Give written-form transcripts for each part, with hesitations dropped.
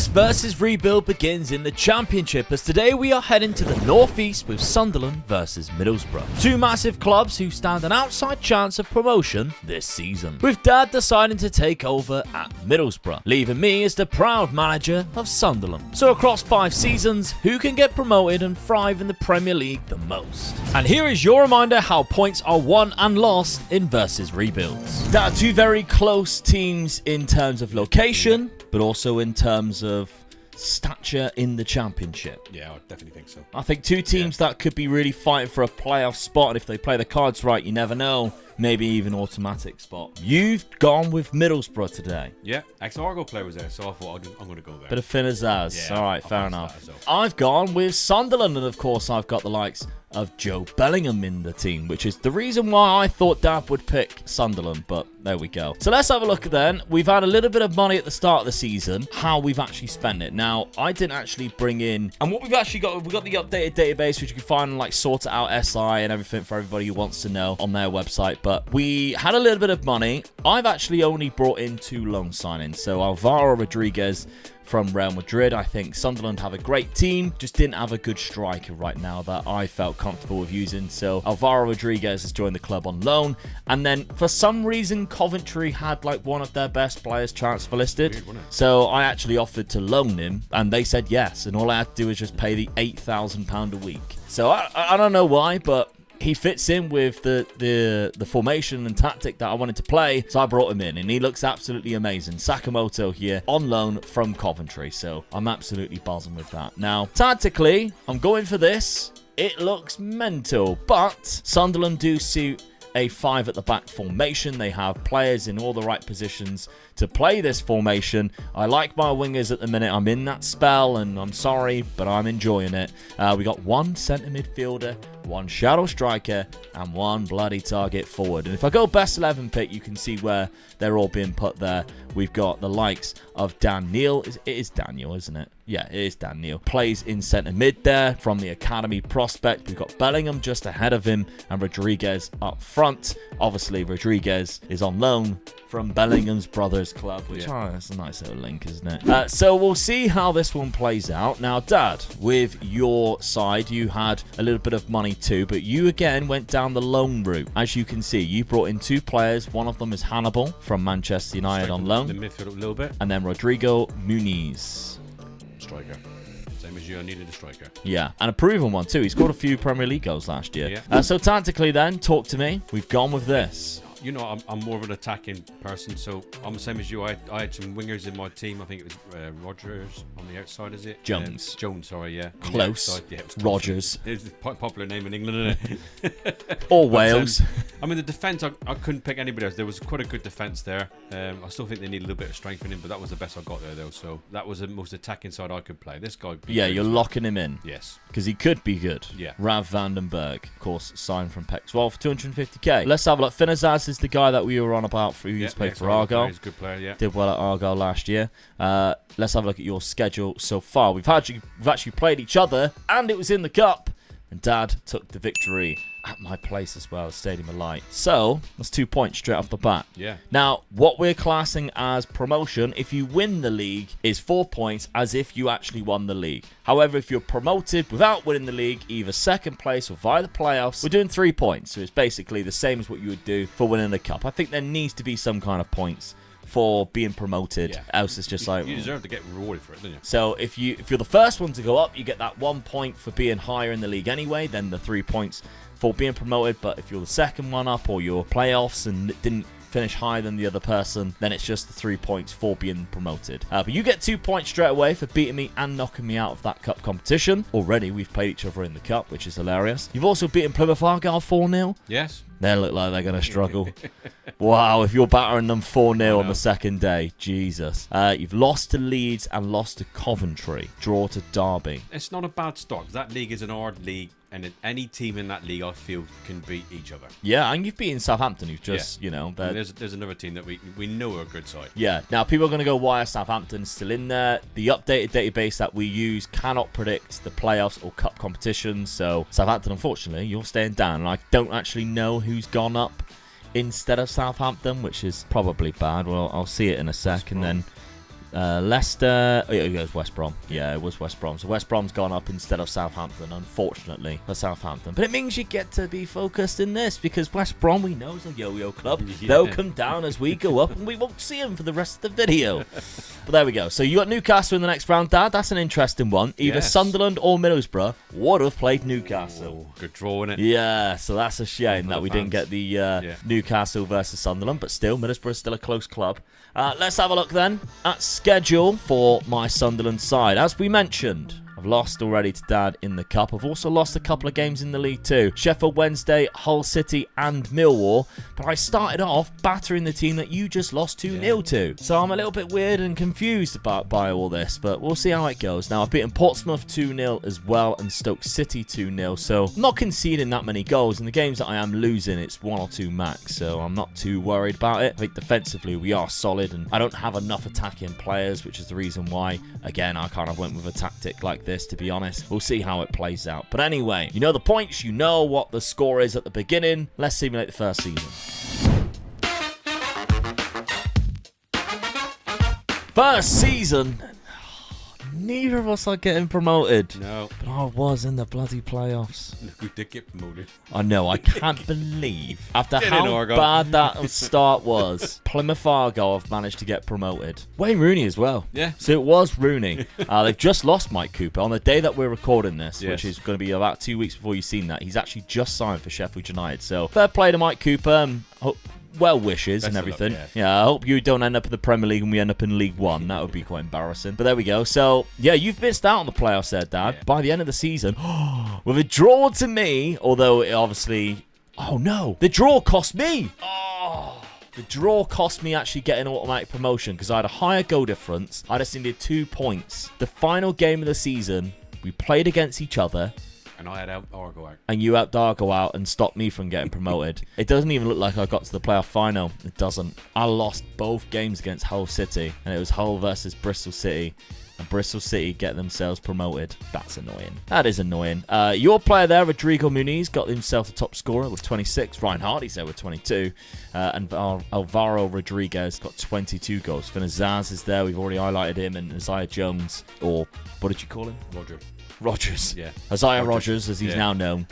This versus rebuild begins in the Championship, as today we are heading to the northeast with Sunderland versus Middlesbrough. Two massive clubs who stand an outside chance of promotion this season, with Dad deciding to take over at Middlesbrough, leaving me as the proud manager of Sunderland. So across 5 seasons, who can get promoted and thrive in the Premier League the most? And here is your reminder how points are won and lost in versus rebuilds. There are two very close teams in terms of location, but also in terms of stature in the Championship. Yeah, I definitely think so. I think two teams that could be really fighting for a playoff spot, and if they play the cards right, you never know, maybe even automatic spot. You've gone with Middlesbrough today. Yeah, ex-Argo player was there, so I thought I'm going to go there. Bit of Finn Azaz. Yeah, all right, I'll fair pass enough. that, I've gone with Sunderland, and of course I've got the likes of Joe Bellingham in the team, which is the reason why I thought Dad would pick Sunderland, but there we go. So let's have a look then. We've had a little bit of money at the start of the season, how we've actually spent it. Now, I didn't actually bring in, and what we've actually got, we've got the updated database, which you can find on like Sort It Out SI and everything for everybody who wants to know on their website, but we had a little bit of money. I've actually only brought in 2 loan signings, so Alvaro Rodriguez from Real Madrid. I think Sunderland have a great team, just didn't have a good striker right now that I felt comfortable with using. So Alvaro Rodriguez has joined the club on loan. And then for some reason, Coventry had like one of their best players transfer listed. Weird, wasn't it? So I actually offered to loan him and they said yes. And all I had to do was just pay the £8,000 a week. So I don't know why, but he fits in with the formation and tactic that I wanted to play, so I brought him in, and he looks absolutely amazing. Sakamoto here on loan from Coventry, so I'm absolutely buzzing with that. Now, tactically, I'm going for this. It looks mental, but Sunderland do suit a 5 at the back formation. They have players in all the right positions to play this formation. I like my wingers at the minute. I'm in that spell, and I'm sorry, but I'm enjoying it. We got 1 centre midfielder, 1 shadow striker, and 1 bloody target forward. And if I go best 11 pick, you can see where they're all being put there. We've got the likes of Dan Neal. It is Daniel, isn't it? Yeah, it is Dan Neal. Plays in centre mid there from the academy prospect. We've got Bellingham just ahead of him and Rodriguez up front. Obviously, Rodriguez is on loan from Bellingham's brothers club, which that's a nice little link, isn't it? So we'll see how this one plays out. Now, Dad, with your side, you had a little bit of money too, but you again went down the loan route. As you can see, you brought in 2 players. One of them is Hannibal from Manchester United on loan. The midfield a little bit. And then Rodrigo Muniz. Striker. Same as you, I needed a striker. Yeah, and a proven one too. He scored a few Premier League goals last year. Yeah. So tactically then, talk to me. We've gone with this. You know, I'm more of an attacking person, so I'm the same as you. I had some wingers in my team. I think it was Rogers on the outside, is it? Jones. Jones, sorry, yeah. Close. Yeah, it was Rogers. It's a popular name in England, isn't it? Or Wales. I mean, the defence, I couldn't pick anybody else. There was quite a good defence there. I still think they need a little bit of strengthening, but that was the best I got there, though. So that was the most attacking side I could play. This guy. Yeah, you're locking him in. Yes. Because he could be good. Yeah. Rav Vandenberg, of course, signed from PEC 12 for 250k. Let's have a look. Finn Azaz is the guy that we were on about who used to play for Argyle. He's a good player, yeah. Did well at Argyle last year. Let's have a look at your schedule so far. We've actually played each other, and it was in the cup. And Dad took the victory at my place as well, Stadium of Light. So that's 2 points straight off the bat. Yeah. Now, what we're classing as promotion, if you win the league, is 4 points, as if you actually won the league. However, if you're promoted without winning the league, either second place or via the playoffs, we're doing 3 points. So it's basically the same as what you would do for winning the cup. I think there needs to be some kind of points for being promoted. Yeah. Else it's just like... You deserve to get rewarded for it, don't you? So if you're the first one to go up, you get that 1 point for being higher in the league anyway, then the 3 points for being promoted. But if you're the second one up, or your playoffs and didn't finish higher than the other person, then it's just the 3 points for being promoted. But you get 2 points straight away for beating me and knocking me out of that cup competition. Already we've played each other in the cup, which is hilarious. You've also beaten Plymouth Argyle 4-0. Yes. They look like they're going to struggle. Wow, if you're battering them 4-0 on the second day, Jesus. You've lost to Leeds and lost to Coventry. Draw to Derby. It's not a bad start. That league is an hard league, and any team in that league, I feel, can beat each other. Yeah, and you've beaten Southampton, who've just, you know... There's another team that we know are a good side. Yeah, now people are going to go, why are Southampton still in there? The updated database that we use cannot predict the playoffs or cup competitions, so Southampton, unfortunately, you're staying down. And I don't actually know who's gone up instead of Southampton, which is probably bad. Well, I'll see it in a sec, and then Leicester. Oh, yeah, it was West Brom. Yeah, it was West Brom. So West Brom's gone up instead of Southampton, unfortunately, for Southampton. But it means you get to be focused in this because West Brom, we know, is a yo-yo club. Yeah. They'll come down as we go up and we won't see them for the rest of the video. But there we go. So you got Newcastle in the next round, Dad. That's an interesting one. Either Sunderland or Middlesbrough would have played Newcastle. Oh, good draw, innit? Yeah, so that's a shame that we didn't get the Newcastle versus Sunderland, but still, Middlesbrough is still a close club. Let's have a look then at schedule for my Sunderland side. As we mentioned, I've lost already to Dad in the Cup. I've also lost a couple of games in the league too. Sheffield Wednesday, Hull City and Millwall. But I started off battering the team that you just lost 2-0 to. So I'm a little bit weird and confused by all this. But we'll see how it goes. Now, I've beaten Portsmouth 2-0 as well and Stoke City 2-0. So I'm not conceding that many goals. In the games that I am losing, it's 1 or 2 max. So I'm not too worried about it. I think defensively we are solid. And I don't have enough attacking players, which is the reason why, again, I kind of went with a tactic like this, to be honest. We'll see how it plays out. But anyway, you know the points, you know what the score is at the beginning. Let's simulate the first season. First season. Neither of us are getting promoted. No. But I was in the bloody playoffs. Look who did get promoted. I know, I can't believe, after how bad that start was, Plymouth Argyle have managed to get promoted. Wayne Rooney as well. Yeah. So it was Rooney. They've just lost Mike Cooper on the day that we're recording this, which is going to be about 2 weeks before you've seen that. He's actually just signed for Sheffield United. So fair play to Mike Cooper. Well wishes and everything. Yeah, I hope you don't end up in the Premier League and we end up in League One. That would be quite embarrassing. But there we go. So, yeah, you've missed out on the playoffs there, Dad. Yeah. By the end of the season, with a draw to me, although it obviously... Oh, no. The draw cost me. Oh, the draw cost me actually getting automatic promotion because I had a higher goal difference. I just needed 2 points. The final game of the season, we played against each other. And I had Argo out. And you helped Argo out and stopped me from getting promoted. It doesn't even look like I got to the playoff final. It doesn't. I lost both games against Hull City. And it was Hull versus Bristol City. And Bristol City get themselves promoted. That's annoying. That is annoying. Your player there, Rodrigo Muniz, got himself the top scorer with 26. Ryan Hardy's there with 22. And Alvaro Rodriguez got 22 goals. Finazaz is there. We've already highlighted him. And Isaiah Jones, or what did you call him? Rogers. Yeah. Isaiah Rogers, as he's now known.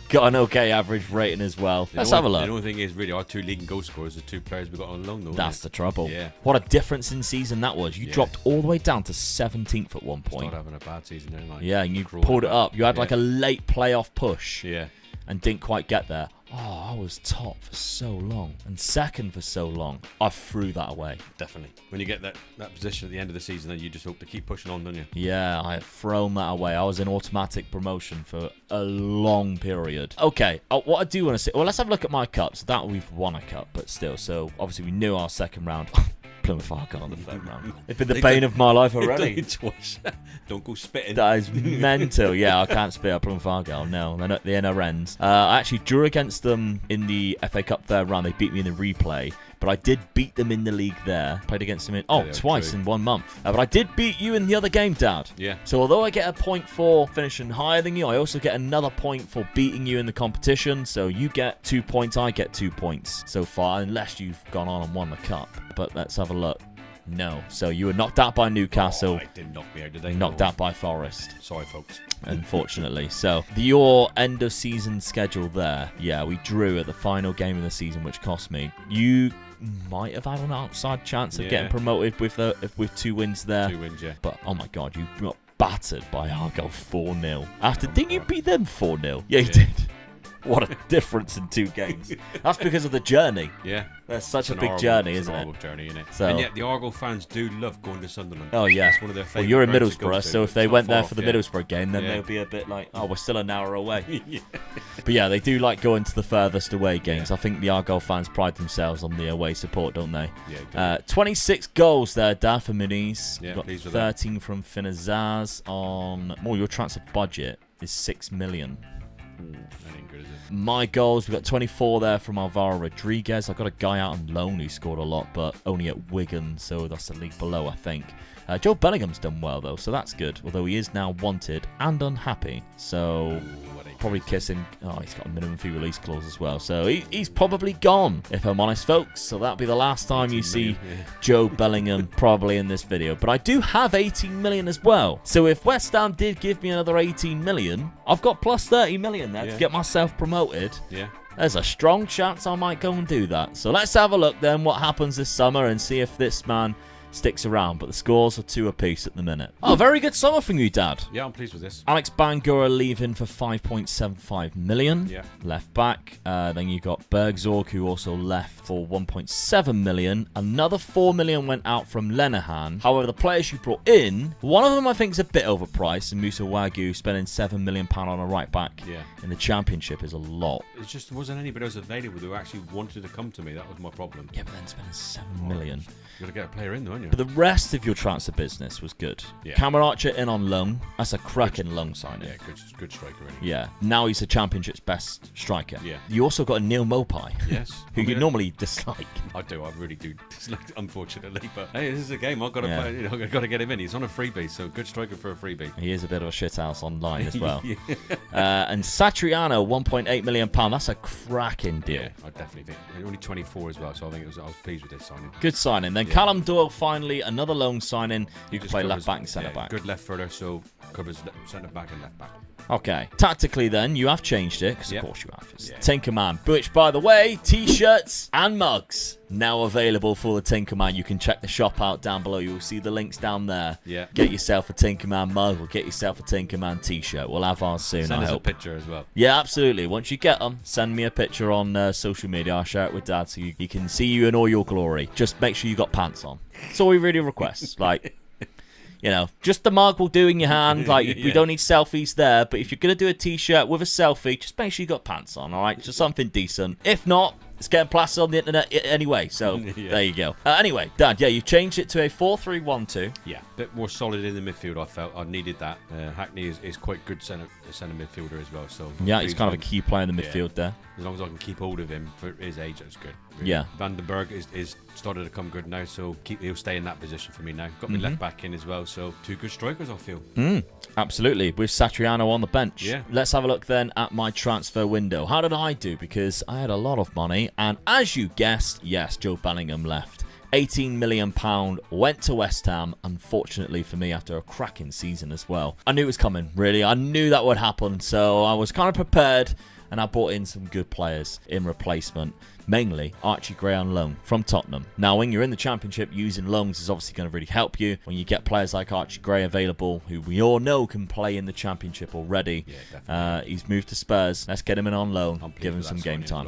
Got an okay average rating as well. Let's have a look. The only thing is, really, our 2 leading goal scorers are 2 players we got on loan, though. That's the trouble. Yeah. What a difference in season that was. You dropped all the way down to 17th at one point. Started having a bad season, didn't I? Yeah, and you pulled it up. You had like a late playoff push. Yeah. And didn't quite get there. Oh, I was top for so long and second for so long. I threw that away. Definitely. When you get that position at the end of the season, then you just hope to keep pushing on, don't you? Yeah, I have thrown that away. I was in automatic promotion for a long period. Okay, what I do want to say... Well, let's have a look at my cups. That we've won a cup, but still. So, obviously, we knew our second round... Plymouth Argyle on the third round. It's been the bane of my life already. Don't go spitting. That is mental. Yeah, I can't spit at Plymouth Argyle. No, they're not the inner ends. I actually drew against them in the FA Cup third round. They beat me in the replay. But I did beat them in the league there. Played against them twice in 1 month. But I did beat you in the other game, Dad. Yeah. So although I get a point for finishing higher than you, I also get another point for beating you in the competition. So you get 2 points, I get 2 points so far, unless you've gone on and won the cup. But let's have a look. No. So you were knocked out by Newcastle. They didn't knock me out, did they? Knocked out by Forest. Sorry, folks. Unfortunately. So your end of season schedule there. Yeah, we drew at the final game of the season, which cost me. You might have had an outside chance of getting promoted with 2 wins there. 2 wins, yeah. But oh my God, you got battered by Argyle 4-0. Didn't you beat them 4-0? Yeah, you did. What a difference in 2 games. That's because of the journey. Yeah. That's such a big journey, isn't it? It's a horrible journey, isn't it? So, and yet the Argyle fans do love going to Sunderland. Oh, yeah. It's one of their favourite. Well, you're in grounds to go Middlesbrough, to. so if they It's went not there far for the off, Middlesbrough game, then they'll be a bit like, oh, we're still an hour away. But yeah, they do like going to the furthest away games. I think the Argyle fans pride themselves on the away support, don't they? Yeah. 26 goals there, Dad, for Muniz. Yeah, got pleased with 13 from Finazaz on... Well, your transfer budget is 6 million. That ain't good, is it? My goals, we've got 24 there from Alvaro Rodriguez. I've got a guy out on loan who scored a lot, but only at Wigan, so that's the league below, I think. Joe Bellingham's done well, though, so that's good, although he is now wanted and unhappy. So, probably kissing. Oh, he's got a minimum fee release clause as well. So he's probably gone, if I'm honest, folks. So that'll be the last time you see Joe Bellingham probably in this video. But I do have 18 million as well. So if West Ham did give me another 18 million, I've got plus 30 million there to get myself promoted. Yeah. There's a strong chance I might go and do that. So let's have a look then what happens this summer and see if this man sticks around. But the scores are 2 apiece at the minute. Oh, very good summer from you, Dad. Yeah, I'm pleased with this. Alex Bangura leaving for 5.75 million. Yeah. Left back. Then you got Bergzorg, who also left for 1.7 million. Another 4 million went out from Lenihan. However, the players you brought in, one of them I think is a bit overpriced. And Musa Wagyu spending £7 million on a right back in the Championship is a lot. It just wasn't anybody else available who actually wanted to come to me. That was my problem. Yeah, but then spending 7 million. You got to get a player in, though, haven't you? But the rest of your transfer business was good. Yeah. Cameron Archer in on loan. That's a cracking loan signing. Yeah, good striker, really. Yeah. Now he's the Championship's best striker. Yeah. You also got a Neil Mopai. Yes. Who you normally dislike. I do. I really do dislike, unfortunately. But hey, this is a game. I've got to play. You know, I've got to get him in. He's on a freebie, so good striker for a freebie. He is a bit of a shithouse online as well. And Satriano, £1.8 million. That's a cracking deal. Yeah, I definitely think. Only 24 as well, so I think I was pleased with this signing. Good signing. Then Callum Doyle, finally, another loan signing. You can play left back and centre back. Good left footer, so covers centre back and left back. Okay. Tactically, then, you have changed it, because of course you have. It's Tinkerman. Which, by the way, T-shirts and mugs now available for the Tinkerman. You can check the shop out down below. You'll see the links down there. Yeah. Get yourself a Tinkerman mug or get yourself a Tinkerman T-shirt. We'll have ours soon, Send I us hope. a picture as well. Yeah, absolutely. Once you get them, send me a picture on social media. I'll share it with Dad so he can see you in all your glory. Just make sure you got pants on. That's all we really request. Like... You know, just the mug will do in your hand. Like, we don't need selfies there. But if you're going to do a T-shirt with a selfie, just make sure you got pants on, all right? Just something decent. If not, it's getting plastered on the internet anyway. So, there you go. Anyway, Dad, you changed it to a 4-3-1-2. Yeah, a bit more solid in the midfield, I felt. I needed that. Hackney is quite good centre midfielder as well. So yeah, he's kind of a key player in the midfield there. As long as I can keep hold of him for his age, that's good. Really. Yeah. Vandenberg is started to come good now, so he'll stay in that position for me now. Got me left back in as well, so 2 good strikers, I feel. Absolutely, with Satriano on the bench. Yeah. Let's have a look then at my transfer window. How did I do? Because I had a lot of money, and as you guessed, yes, Joe Bellingham left. £18 million went to West Ham, unfortunately for me, after a cracking season as well. I knew it was coming, really. I knew that would happen, so I was kind of prepared, and I brought in some good players in replacement. Mainly Archie Gray on loan from Tottenham. Now, when you're in the Championship, using loans is obviously going to really help you. When you get players like Archie Gray available, who we all know can play in the Championship already. Yeah, definitely. He's moved to Spurs. Let's get him in on loan. Give him some game time.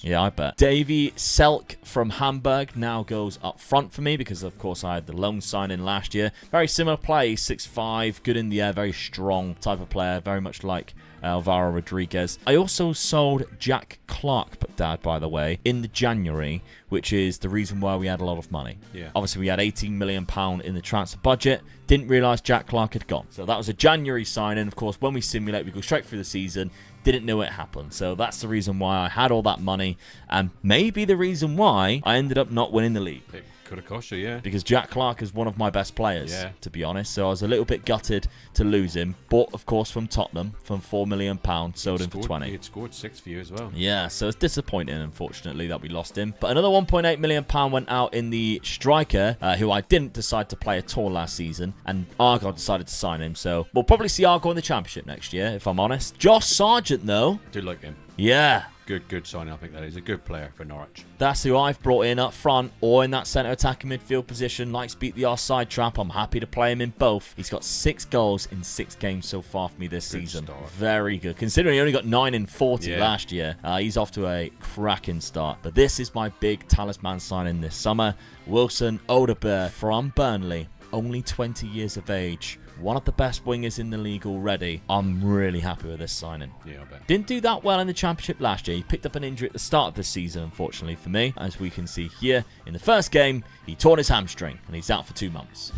Yeah, I bet. Davy Selk from Hamburg now goes up front for me because, of course, I had the loan signing last year. Very similar play, 6'5", good in the air, very strong type of player, very much like Alvaro Rodriguez. I also sold Jack Clark, Dad, by the way, in the January, which is the reason why we had a lot of money. Yeah. Obviously, we had £18 million in the transfer budget. Didn't realise Jack Clark had gone. So that was a January signing. Of course, when we simulate, we go straight through the season. Didn't know it happened. So that's the reason why I had all that money, and maybe the reason why I ended up not winning the league. Could have cost you, yeah. Because Jack Clark is one of my best players, to be honest. So I was a little bit gutted to lose him. Bought, of course, from Tottenham from £4 million. Sold him for 20. He had scored 6 for you as well. Yeah, so it's disappointing, unfortunately, that we lost him. But another £1.8 million went out in the striker, who I didn't decide to play at all last season. And Argo decided to sign him. So we'll probably see Argo in the Championship next year, if I'm honest. Josh Sargent, though. I do like him. Yeah. Good signing. I think that is a good player for Norwich. That's who I've brought in up front or in that centre attacking midfield position. Likes beat the offside trap. I'm happy to play him in both. He's got 6 goals in 6 games so far for me this season. Start. Very good. Considering he only got 9 in 40 last year, he's off to a cracking start. But this is my big talisman signing this summer. Wilson Odebear from Burnley. Only 20 years of age. One of the best wingers in the league already. I'm really happy with this signing. Yeah, I bet. Didn't do that well in the Championship last year. He picked up an injury at the start of the season, unfortunately for me. As we can see here, in the first game, he torn his hamstring, and he's out for 2 months.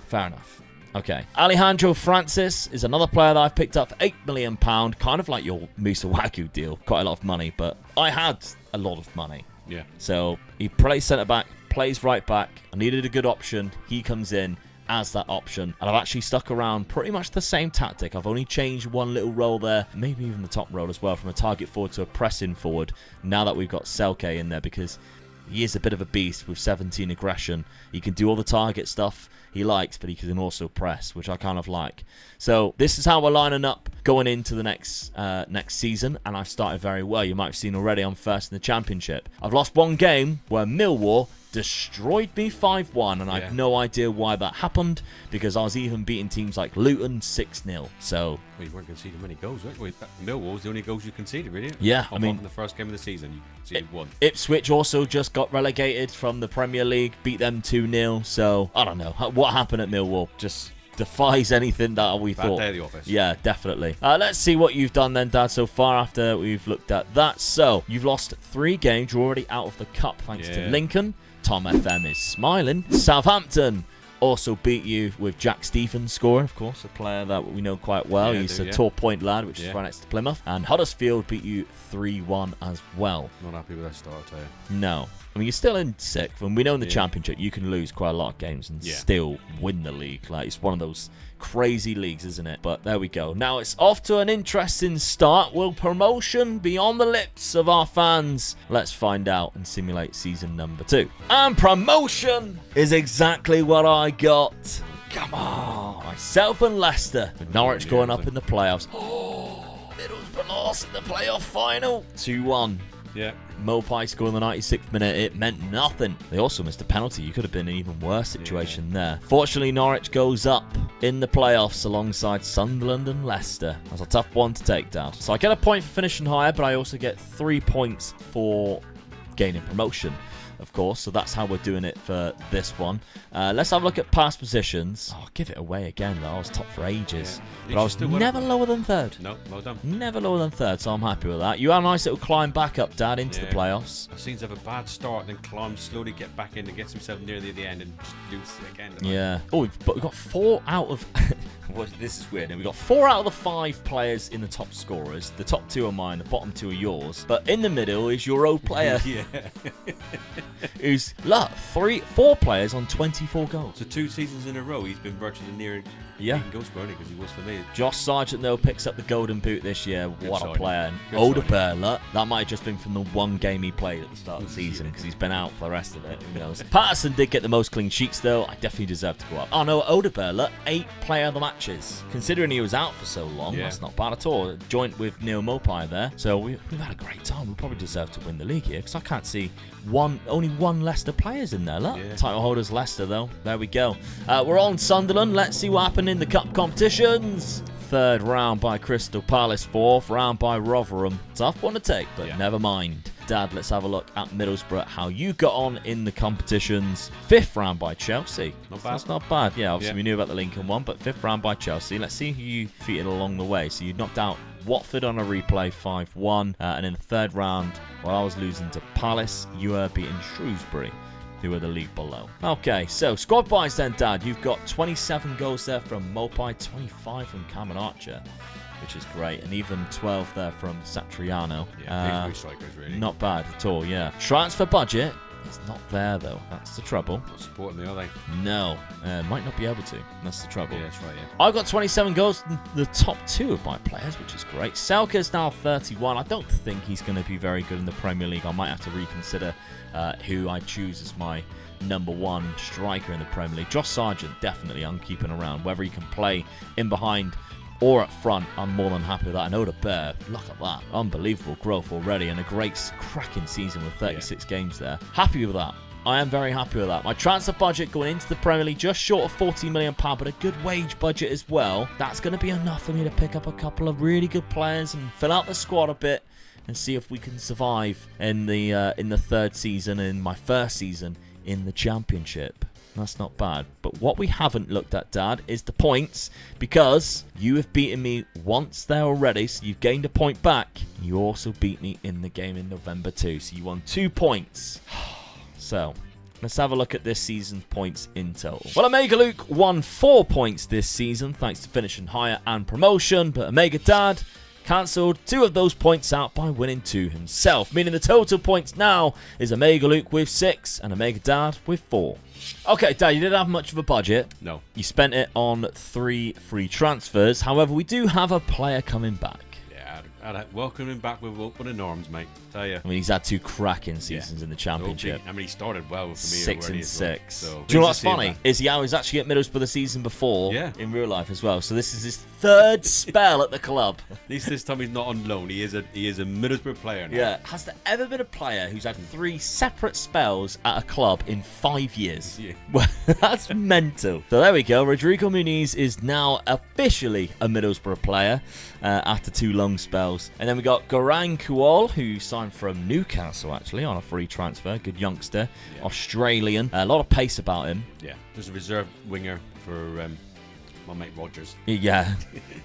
Fair enough. Okay. Alejandro Francis is another player that I've picked up for £8 million. Kind of like your Musa Wagyu deal. Quite a lot of money, but I had a lot of money. Yeah. So he plays centre-back, plays right back. I needed a good option. He comes in. as that option. And I've actually stuck around pretty much the same tactic. I've only changed one little role there, maybe even the top role as well, from a target forward to a pressing forward, now that we've got Selke in there, because he is a bit of a beast with 17 aggression. He can do all the target stuff he likes, but he can also press, which I kind of like. So this is how we're lining up going into the next season, and I've started very well. You might have seen already I'm first in the Championship. I've lost one game where Millwall destroyed me 5-1, and I have no idea why that happened, because I was even beating teams like Luton 6-0. So you weren't conceding many goals, right? Millwall was the only goals you conceded, really. Yeah, I mean, in the first game of the season, you conceded one. Ipswich also just got relegated from the Premier League, beat them 2-0. So I don't know what happened at Millwall. Just defies anything that we thought. Bad day at the office. Yeah, definitely. Let's see what you've done then, Dad, so far after we've looked at that. So you've lost 3 games. You're already out of the cup thanks to Lincoln. Tom FM is smiling. Southampton also beat you with Jack Stephens scoring, of course, a player that we know quite well. He's a Tor Point lad, which is right next to Plymouth. And Huddersfield beat you 3-1 as well. Not happy with that start, I'll tell you. No. I mean, you're still in 6th, and we know in the Championship you can lose quite a lot of games and still win the league. Like, it's one of those crazy leagues, isn't it? But there we go. Now it's off to an interesting start. Will promotion be on the lips of our fans? Let's find out and simulate season number 2. And promotion is exactly what I got. Come on. Myself and Leicester, with Norwich going up in the playoffs. Oh, Middlesbrough lost in the playoff final. 2-1. Yeah. Mopai scored in the 96th minute. It meant nothing. They also missed a penalty. You could have been in an even worse situation there. Fortunately, Norwich goes up in the playoffs alongside Sunderland and Leicester. That's a tough one to take down. So I get a point for finishing higher, but I also get 3 points for gaining promotion, of course. So that's how we're doing it for this one. Let's have a look at past positions. Oh, I'll give it away again, though. I was top for ages. But I was never lower than 3rd. No, well done. Never lower than 3rd, so I'm happy with that. You had a nice little climb back up, Dad, into the playoffs. It seems to have a bad start, then climb slowly, get back in and gets himself near the end and just lose it again. Yeah. Oh, we've got 4 out of... well, this is weird. We've got 4 out of the 5 players in the top scorers. The top 2 are mine, the bottom 2 are yours. But in the middle is your old player. Who's, look, 4 players on 24 goals. So 2 seasons in a row, he's been virtually near goal scoring because he was for me. Josh Sargent, though, picks up the golden boot this year. What a player. Odegaard, look, that might have just been from the 1 game he played at the start of the season because he's been out for the rest of it. Who knows? Patterson did get the most clean sheets, though. I definitely deserve to go up. Oh, no, Odegaard, look, 8 player of the matches. Considering he was out for so long, that's not bad at all. Joint with Neil Mopai there. So we've had a great time. We probably deserve to win the league here because I can't see only one Leicester players in there. Look, title holders Leicester, though. There we go. We're on Sunderland. Let's see what happened in the cup competitions. 3rd round by Crystal Palace, 4th round by Rotherham. Tough one to take, but never mind. Dad, let's have a look at Middlesbrough, how you got on in the competitions. 5th round by Chelsea. Not bad. That's not bad. Yeah, obviously we knew about the Lincoln one, but 5th round by Chelsea. Let's see who you defeated along the way. So you knocked out Watford on a replay 5-1. And in the 3rd round, while I was losing to Palace, you were beating Shrewsbury, who are the league below. Okay, so squad buys then, Dad. You've got 27 goals there from Mopai, 25 from Cameron Archer, which is great, and even 12 there from Satriano. Yeah, big strikers, really. Not bad at all, yeah. Transfer budget is not there, though. That's the trouble. Not supporting me, are they? No, might not be able to. That's the trouble. Yeah, that's right, yeah. I've got 27 goals in the top 2 of my players, which is great. Selke's now 31. I don't think he's going to be very good in the Premier League. I might have to reconsider who I choose as my number 1 striker in the Premier League. Josh Sargent, definitely I'm keeping around. Whether he can play in behind or up front, I'm more than happy with that. And Odegaard, look at that. Unbelievable growth already and a great, cracking season with 36 games there. Happy with that. I am very happy with that. My transfer budget going into the Premier League just short of £40 million, but a good wage budget as well. That's going to be enough for me to pick up a couple of really good players and fill out the squad a bit and see if we can survive in the 3rd season, in my 1st season in the Championship. That's not bad. But what we haven't looked at, Dad, is the points, because you have beaten me once there already, so you've gained a point back. You also beat me in the game in November too, so you won 2 points. So let's have a look at this season's points in total. Well, Omega Luke won 4 points this season, thanks to finishing higher and promotion. But Omega Dad, cancelled 2 of those points out by winning 2 himself, meaning the total points now is Omega Luke with 6 and Omega Dad with 4. Okay, Dad, you didn't have much of a budget. No. You spent it on 3 free transfers. However, we do have a player coming back. Yeah, I'd welcome him back with open arms, mate. Tell you. I mean, he's had 2 cracking seasons in the Championship. I mean, he started well for me. 6 and 6. So do you know what's funny? Is he was actually at Middlesbrough the season before in real life as well. So this is his 3rd spell at the club. At least this time he's not on loan. He is a Middlesbrough player now. Yeah. Has there ever been a player who's had 3 separate spells at a club in 5 years? Yeah. Well, that's mental. So there we go. Rodrigo Muniz is now officially a Middlesbrough player after 2 long spells. And then we got Goran Kuol, who signed from Newcastle actually on a free transfer. Good youngster, Australian. A lot of pace about him. Yeah, there's a reserve winger for my mate Rogers. Yeah.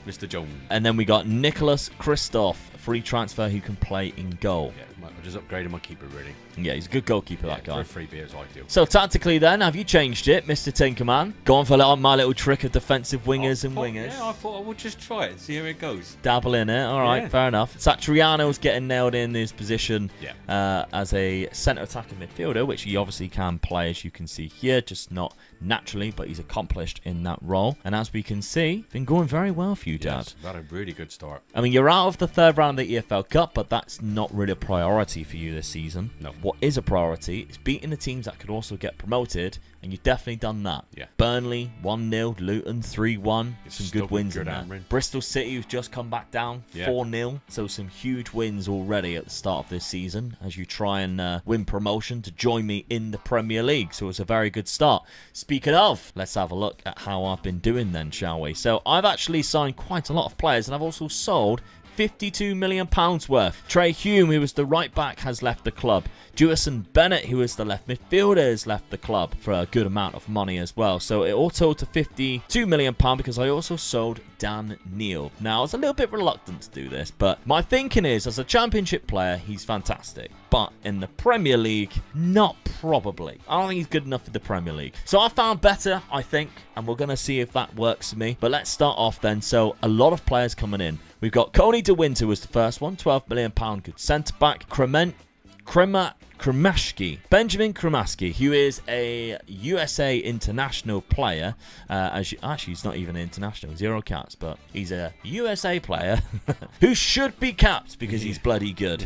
Mr. Jones. And then we got Nicholas Christoph, free transfer who can play in goal. Yeah, I just upgraded my keeper, really. Yeah, he's a good goalkeeper, that guy. For a freebie, it's ideal. So tactically then, have you changed it, Mr. Tinkerman? Gone for my little trick of defensive wingers and wingers? Yeah, I thought I would just try it, see how it goes. Dabble in it, all right, fair enough. Satriano's getting nailed in his position as a centre attacking midfielder, which he obviously can play, as you can see here, just not naturally, but he's accomplished in that role. And as we can see, been going very well for you, Dad. Yes, had a really good start. I mean, you're out of the 3rd round of the EFL Cup, but that's not really a priority for you this season. No. What is a priority is beating the teams that could also get promoted, and you've definitely done that. Yeah. Burnley 1-0, Luton 3-1. Some good wins in that. Hammering. Bristol City, who's just come back down 4-0. So some huge wins already at the start of this season as you try and win promotion to join me in the Premier League. So it's a very good start. Speaking of, let's have a look at how I've been doing then, shall we? So I've actually signed quite a lot of players, and I've also sold £52 million worth. Trey Hume, who was the right back, has left the club. Jewison Bennett, who is the left midfielder, has left the club for a good amount of money as well. So it all totaled to £52 million because I also sold Dan Neil. Now, I was a little bit reluctant to do this, but my thinking is, as a Championship player, he's fantastic. But in the Premier League, not probably. I don't think he's good enough for the Premier League. So I found better, I think, and we're going to see if that works for me. But let's start off then. So a lot of players coming in. We've got Coney De Winter was the first one, £12 million good centre-back. Benjamin Kremaski, who is a USA international player. Actually, he's not even international, 0 caps, but he's a USA player who should be capped because he's bloody good.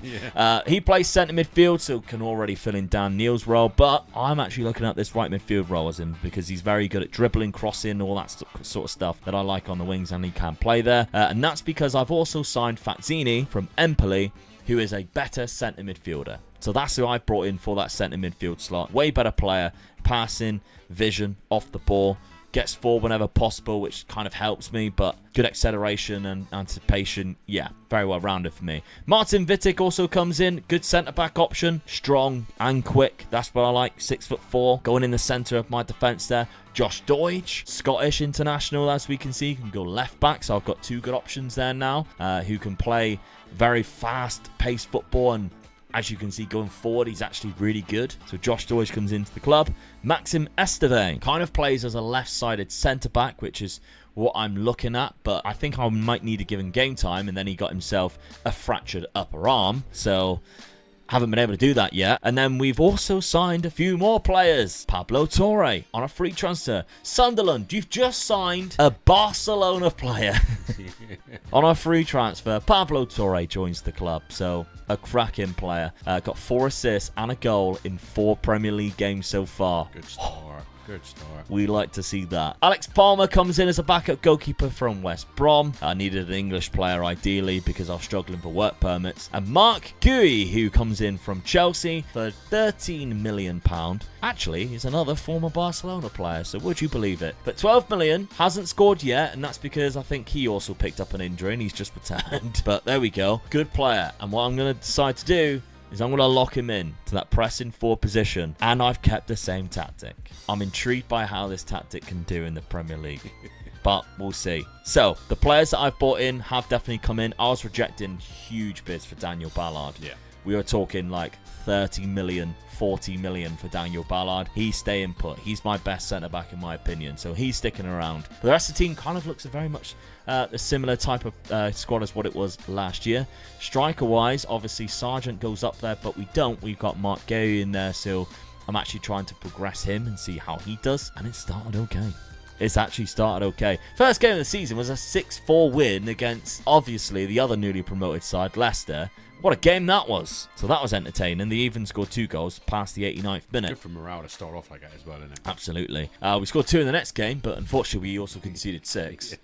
He plays centre midfield, so can already fill in Dan Neil's role, but I'm actually looking at this right midfield role as him because he's very good at dribbling, crossing, all that sort of stuff that I like on the wings, and he can play there. And that's because I've also signed Fazzini from Empoli, who is a better centre midfielder. So that's who I brought in for that centre midfield slot. Way better player, passing, vision, off the ball, gets forward whenever possible, which kind of helps me, but good acceleration and anticipation. Yeah, very well rounded for me. Martin Vitic also comes in, good centre-back option, strong and quick. That's what I like, 6'4", going in the centre of my defence there. Josh Deutsch, Scottish international, as we can see, can go left back, so I've got 2 good options there now, who can play very fast-paced football, and as you can see, going forward, he's actually really good. So Josh Deutsch comes into the club. Maxim Esteve kind of plays as a left-sided centre-back, which is what I'm looking at, but I think I might need to give him game time, and then he got himself a fractured upper arm, so haven't been able to do that yet. And then we've also signed a few more players. Pablo Torre on a free transfer. Sunderland, you've just signed a Barcelona player on a free transfer. Pablo Torre joins the club, so a cracking player. Got 4 assists and a goal in 4 Premier League games so far. Good start. Good start. We like to see that. Alex Palmer comes in as a backup goalkeeper from West Brom. I needed an English player ideally because I was struggling for work permits. And Mark Gui, who comes in from Chelsea for £13 million. Actually, he's another former Barcelona player, so would you believe it? But 12 million, hasn't scored yet, and that's because I think he also picked up an injury and he's just returned. But there we go. Good player. And what I'm going to decide to do is I'm going to lock him in to that pressing forward position, and I've kept the same tactic. I'm intrigued by how this tactic can do in the Premier League, but we'll see. So, the players that I've bought in have definitely come in. I was rejecting huge bids for Daniel Ballard. Yeah. we were talking like 30 million, 40 million for Daniel Ballard. He's staying put. He's my best centre-back in my opinion, so he's sticking around. But the rest of the team kind of looks very much a similar type of squad as what it was last year. Striker-wise, obviously Sargent goes up there, but we don't. We've got Mark Gay in there, so I'm actually trying to progress him and see how he does, and it started okay. It's actually started okay. First game of the season was a 6-4 win against, obviously, the other newly promoted side, Leicester. What a game that was. So that was entertaining. They even scored 2 goals past the 89th minute. Good for morale to start off like that as well, isn't it? Absolutely. We scored 2 in the next game, but unfortunately we also conceded 6.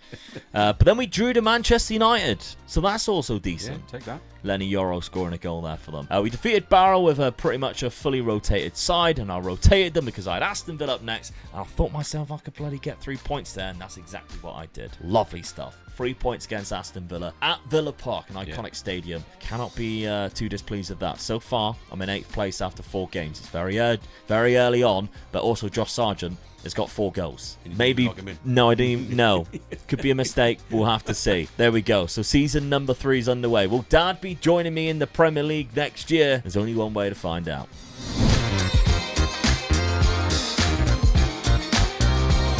But then we drew to Manchester United. So that's also decent. Yeah, take that. Lenny Yoro scoring a goal there for them. We defeated Barrow with pretty much a fully rotated side, and I rotated them because I had Aston Villa up next, and I thought myself I could bloody get 3 points there, and that's exactly what I did. Lovely stuff. 3 points against Aston Villa at Villa Park, an iconic stadium. Cannot be too displeased with that. So far, I'm in 8th place after 4 games. It's very early on, but also Josh Sargent has got 4 goals. Maybe, no, I didn't even know. Could be a mistake. We'll have to see. There we go. So season number 3 is underway. Will Dad be joining me in the Premier League next year? There's only one way to find out.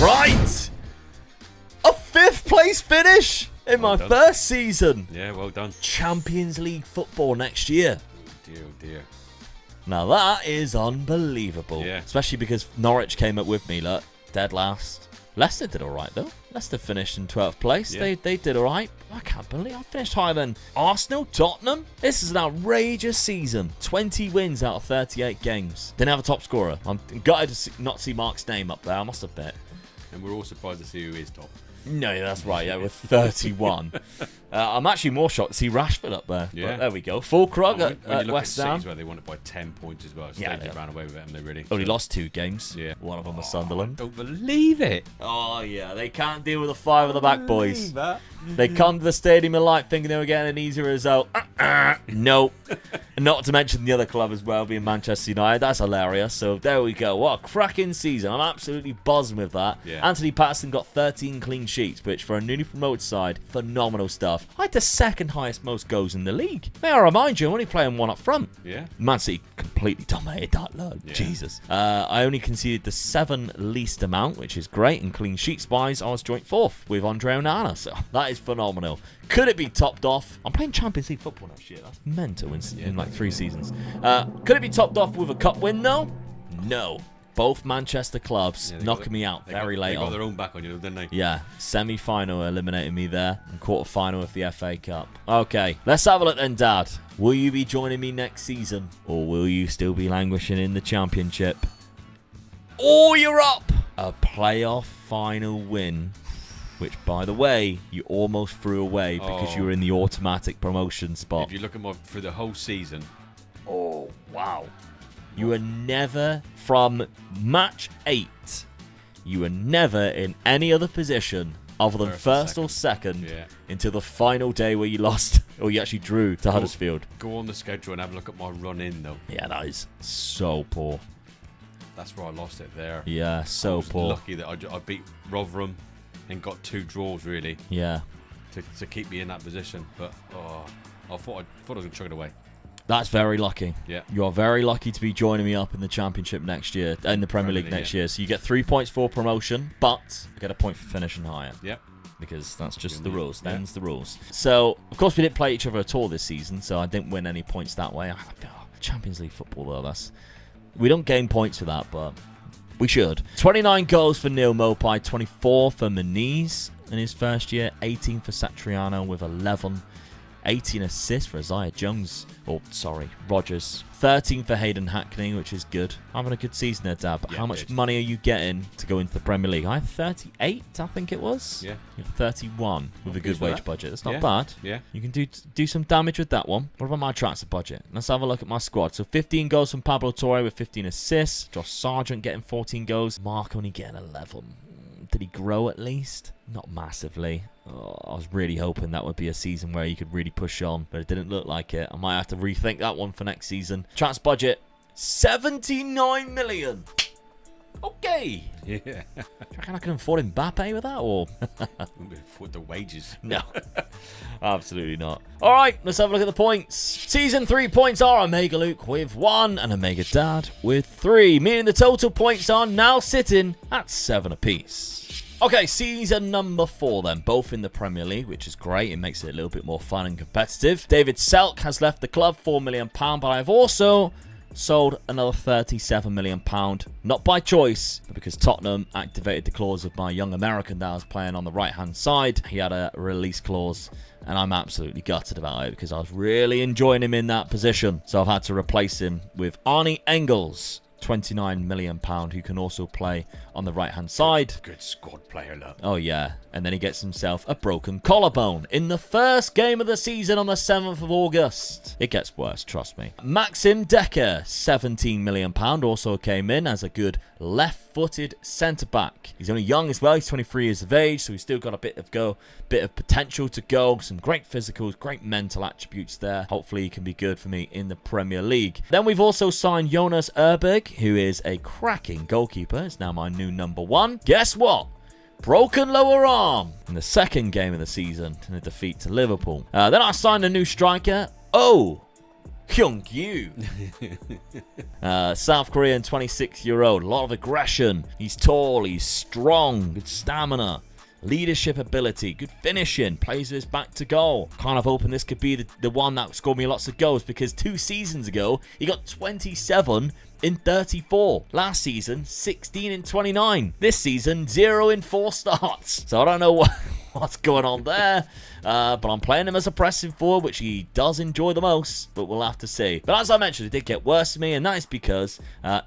Right! A 5th place finish in my first season. Yeah, well done. Champions League football next year. Dear, dear. Now that is unbelievable. Yeah. Especially because Norwich came up with me, look, dead last. Leicester did alright though. Leicester finished in 12th place. Yeah. They did alright. I can't believe I finished higher than Arsenal, Tottenham. This is an outrageous season. 20 wins out of 38 games. Didn't have a top scorer. I'm gutted to not see Mark's name up there, I must admit. And we're all surprised to see who is top. No, that's right. Yeah, with 31. I'm actually more shocked to see Rashford up there. Yeah. But there we go. Full Krug When at you look West at Ham. City's where they won it by 10 points as well. So Yeah, they just ran away with it, and they really Only lost 2 games. Yeah. One of them was Sunderland. Don't believe it. Oh, yeah. They can't deal with the 5 of the back boys. They come to the Stadium of Light thinking they were getting an easy result. Nope. Not to mention the other club as well, being Manchester United. That's hilarious. So there we go. What a cracking season. I'm absolutely buzzing with that. Yeah. Anthony Patterson got 13 clean sheets, which for a newly promoted side, phenomenal stuff. I had the second highest most goals in the league. May I remind you, I'm only playing 1 up front. Yeah. Man City completely dominated that, look. Yeah. Jesus. I only conceded the 7 least amount, which is great. And clean sheets wise, I was joint 4th with Andre Onana. So that is phenomenal. Could it be topped off? I'm playing Champions League football next year. That's mental in like 3 seasons. Could it be topped off with a cup win, though? No. Both Manchester clubs knocking me out very late on. They got their own back on you, didn't they? Yeah, semi-final eliminated me there, and quarter-final of the FA Cup. Okay, let's have a look then, Dad. Will you be joining me next season, or will you still be languishing in the Championship? Oh, you're up! A playoff final win, which, by the way, you almost threw away because you were in the automatic promotion spot. If you look at for the whole season. Oh, wow. You were never, from match 8, you were never in any other position other than first or second until the final day where you lost, or you actually drew to Huddersfield. Go on the schedule and have a look at my run in, though. Yeah, that is so poor. That's where I lost it there. Yeah, so I was poor. Lucky that I beat Rotherham and got 2 draws, really. Yeah. To keep me in that position. But I thought I was going to chuck it away. That's very lucky. Yeah. You are very lucky to be joining me up in the Championship next year, in the Premier League next year. So you get 3 points for promotion, but you get a point for finishing higher. Yep. Because that's just the rules. Them's the rules. So, of course, we didn't play each other at all this season, so I didn't win any points that way. Champions League football, though, we don't gain points for that, but we should. 29 goals for Neil Mopai, 24 for Muniz in his first year, 18 for Satriano with 11. 18 assists for Isaiah Jones. Rogers. 13 for Hayden Hackney, which is good. Having a good season there, Dad. But how much money are you getting to go into the Premier League? I have 38, I think it was. Yeah. You have 31 with a good wage budget. That's not bad. Yeah. You can do some damage with that one. What about my transfer budget? Let's have a look at my squad. So 15 goals from Pablo Torre with 15 assists. Josh Sargent getting 14 goals. Mark only getting 11. Did he grow at least? Not massively. I was really hoping that would be a season where he could really push on, but it didn't look like it. I might have to rethink that one for next season. Transfer budget, 79 million. Okay. Yeah. Do you reckon I can afford Mbappe with that, or? With the wages. No. Absolutely not. All right, let's have a look at the points. Season 3 points are Omega Luke with 1 and Omega Dad with 3, meaning the total points are now sitting at 7 apiece. Okay, season number 4 then, both in the Premier League, which is great. It makes it a little bit more fun and competitive. David Selk has left the club, £4 million, but I've also sold another £37 million, not by choice, but because Tottenham activated the clause of my young American that I was playing on the right-hand side. He had a release clause, and I'm absolutely gutted about it because I was really enjoying him in that position. So I've had to replace him with Arnie Engels, £29 million, who can also play on the right-hand side. Good squad player, look. Oh, yeah. And then he gets himself a broken collarbone in the first game of the season on the 7th of August. It gets worse, trust me. Maxim Decker, £17 million, also came in as a good left-footed centre-back. He's only young as well. He's 23 years of age, so he's still got a bit of potential to go. Some great physicals, great mental attributes there. Hopefully he can be good for me in the Premier League. Then we've also signed Jonas Erberg, who is a cracking goalkeeper. It's now my new number 1. Guess what? Broken lower arm in the second game of the season in a defeat to Liverpool. Then I signed a new striker. Oh, Hyung-kyu. South Korean 26-year-old. A lot of aggression. He's tall. He's strong. Good stamina. Leadership ability. Good finishing. Plays his back to goal. Kind of hoping this could be the one that scored me lots of goals, because 2 seasons ago, he got 27 in 34. Last season, 16 in 29. This season, 0 in 4 starts. So I don't know what's going on there. But I'm playing him as a pressing forward, which he does enjoy the most. But we'll have to see. But as I mentioned, it did get worse for me, and that is because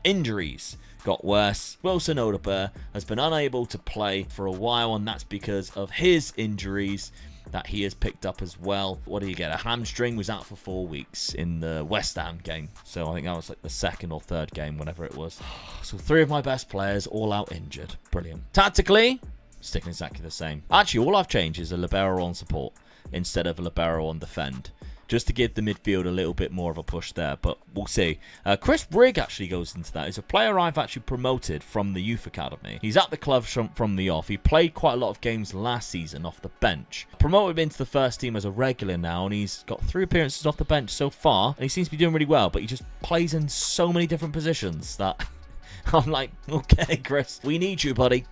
injuries got worse. Wilson Odebear has been unable to play for a while, and that's because of his injuries that he has picked up as well. What did he get? A hamstring, was out for 4 weeks in the West Ham game. So I think that was like the second or third game, whatever it was. So 3 of my best players all out injured. Brilliant. Tactically, sticking exactly the same. Actually, all I've changed is a libero on support instead of a libero on defend, just to give the midfield a little bit more of a push there, but we'll see. Chris Brigg actually goes into that. He's a player I've actually promoted from the youth academy. He's at the club from the off. He played quite a lot of games last season off the bench. Promoted him into the first team as a regular now, and he's got 3 appearances off the bench so far, and he seems to be doing really well, but he just plays in so many different positions that I'm like, okay, Chris, we need you, buddy.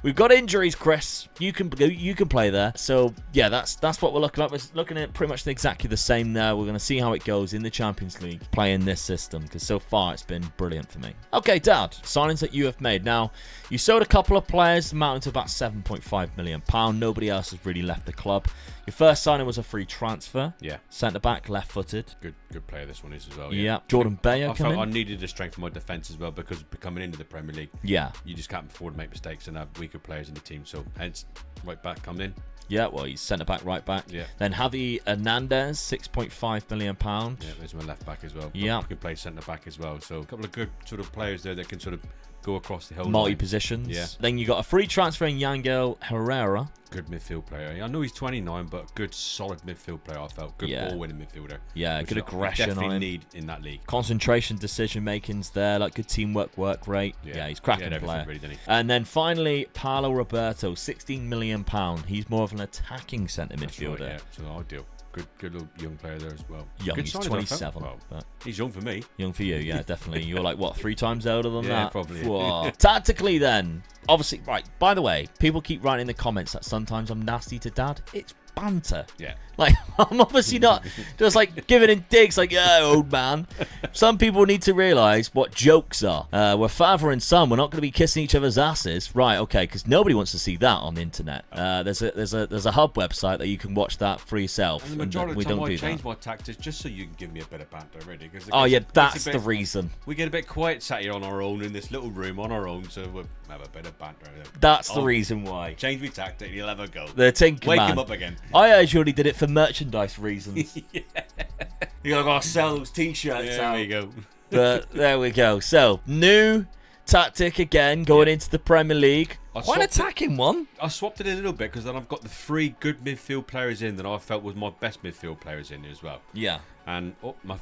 We've got injuries, Chris. You can play there. So yeah, that's what we're looking at. We're looking at pretty much exactly the same there. We're going to see how it goes in the Champions League playing this system, because so far it's been brilliant for me. Okay, Dad, signings that you have made. Now, you sold a couple of players amounting to about £7.5 million. Nobody else has really left the club. Your first signing was a free transfer. Yeah. Centre back, left footed. Good player this one is as well. Yeah. Jordan Bayer I coming. felt I needed the strength for my defence as well, because coming into the Premier League, yeah, you just can't afford to make mistakes and have weaker players in the team. So hence, right back coming in. Yeah, well, he's centre back, right back. Yeah. Then Javi Hernandez, £6.5 million. Yeah, there's my left back as well. Yeah. He can play centre back as well. So a couple of good sort of players there that can sort of go across the whole multi-positions. Yeah. Then you got a free transfer in Yangel Herrera. Good midfield player. I know he's 29, but good solid midfield player. I felt good ball-winning midfielder. Yeah, good aggression definitely on him. Need in that league. Concentration, decision-making's there. Like good teamwork, work rate. Yeah, he's cracking player. Really, didn't he? And then finally, Paolo Roberto, £16 million. He's more of an attacking centre midfielder. Right, yeah, so ideal. Good little young player there as well. Young, good he's signings, 27. Well, but he's young for me. Young for you, yeah, definitely. You're like, what, 3 times older than that? Yeah, probably. Whoa. Tactically then, obviously, right, by the way, people keep writing in the comments that sometimes I'm nasty to Dad. It's banter. Yeah. Like, I'm obviously not just like giving in digs like, yeah, old man. Some people need to realise what jokes are. We're father and son. We're not going to be kissing each other's asses. Right, okay, because nobody wants to see that on the internet. There's a hub website that you can watch that for yourself. And the majority of the time I change my tactics just so you can give me a bit of banter, really. Oh, yeah, that's the reason. We get a bit quiet sat here on our own in this little room on our own, so we'll have a bit of banter. That's the reason why. Change my tactic, you'll have a go. The Tinker Wake Man. him up again. I heard you only did it for merchandise reasons. You gotta sell those t-shirts out. There we go. But there we go. So, new tactic again going into the Premier League. Quite an attacking one. I swapped it a little bit because then I've got the 3 good midfield players in that I felt was my best midfield players in as well. Yeah. And my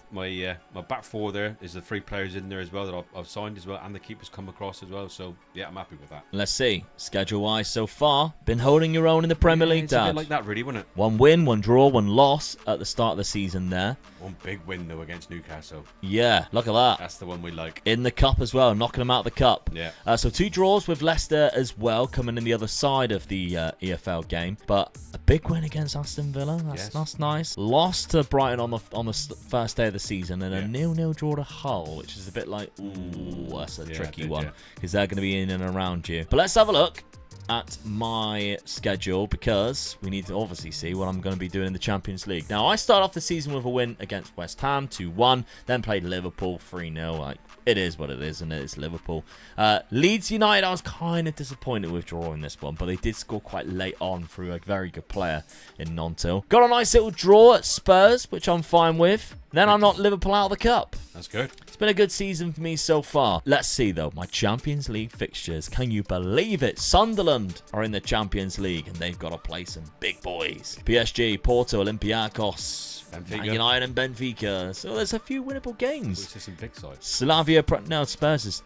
back four there is the 3 players in there as well that I've signed as well, and the keepers come across as well. So yeah, I'm happy with that. Let's see. Schedule-wise so far, been holding your own in the Premier League, it's Dad. a bit like that, really, wasn't it? 1 win, 1 draw, 1 loss at the start of the season there. 1 big win though against Newcastle. Yeah, look at that. That's the one we like. In the cup as well, knocking them out of the cup. Yeah. So 2 draws with Leicester as well, coming in the other side of the EFL game. But a big win against Aston Villa. That's nice. Lost to Brighton on the first day of the season, and a 0-0 draw to Hull, which is a bit like, ooh, that's a tricky one, because they're going to be in and around you. But let's have a look at my schedule, because we need to obviously see what I'm going to be doing in the Champions League. Now, I start off the season with a win against West Ham, 2-1, then played Liverpool 3-0. Like, it is what it is, isn't it? It's Liverpool. Leeds United, I was kind of disappointed with drawing this one, but they did score quite late on through a very good player in Nontil. Got a nice little draw at Spurs, which I'm fine with. Then I knocked Liverpool out of the cup. That's good. It's been a good season for me so far. Let's see, though, my Champions League fixtures. Can you believe it? Sunderland are in the Champions League, and they've got to play some big boys. PSG, Porto, Olympiacos, Benfica. United and Benfica. So there's a few winnable games. Which is some big sides. Spurs is...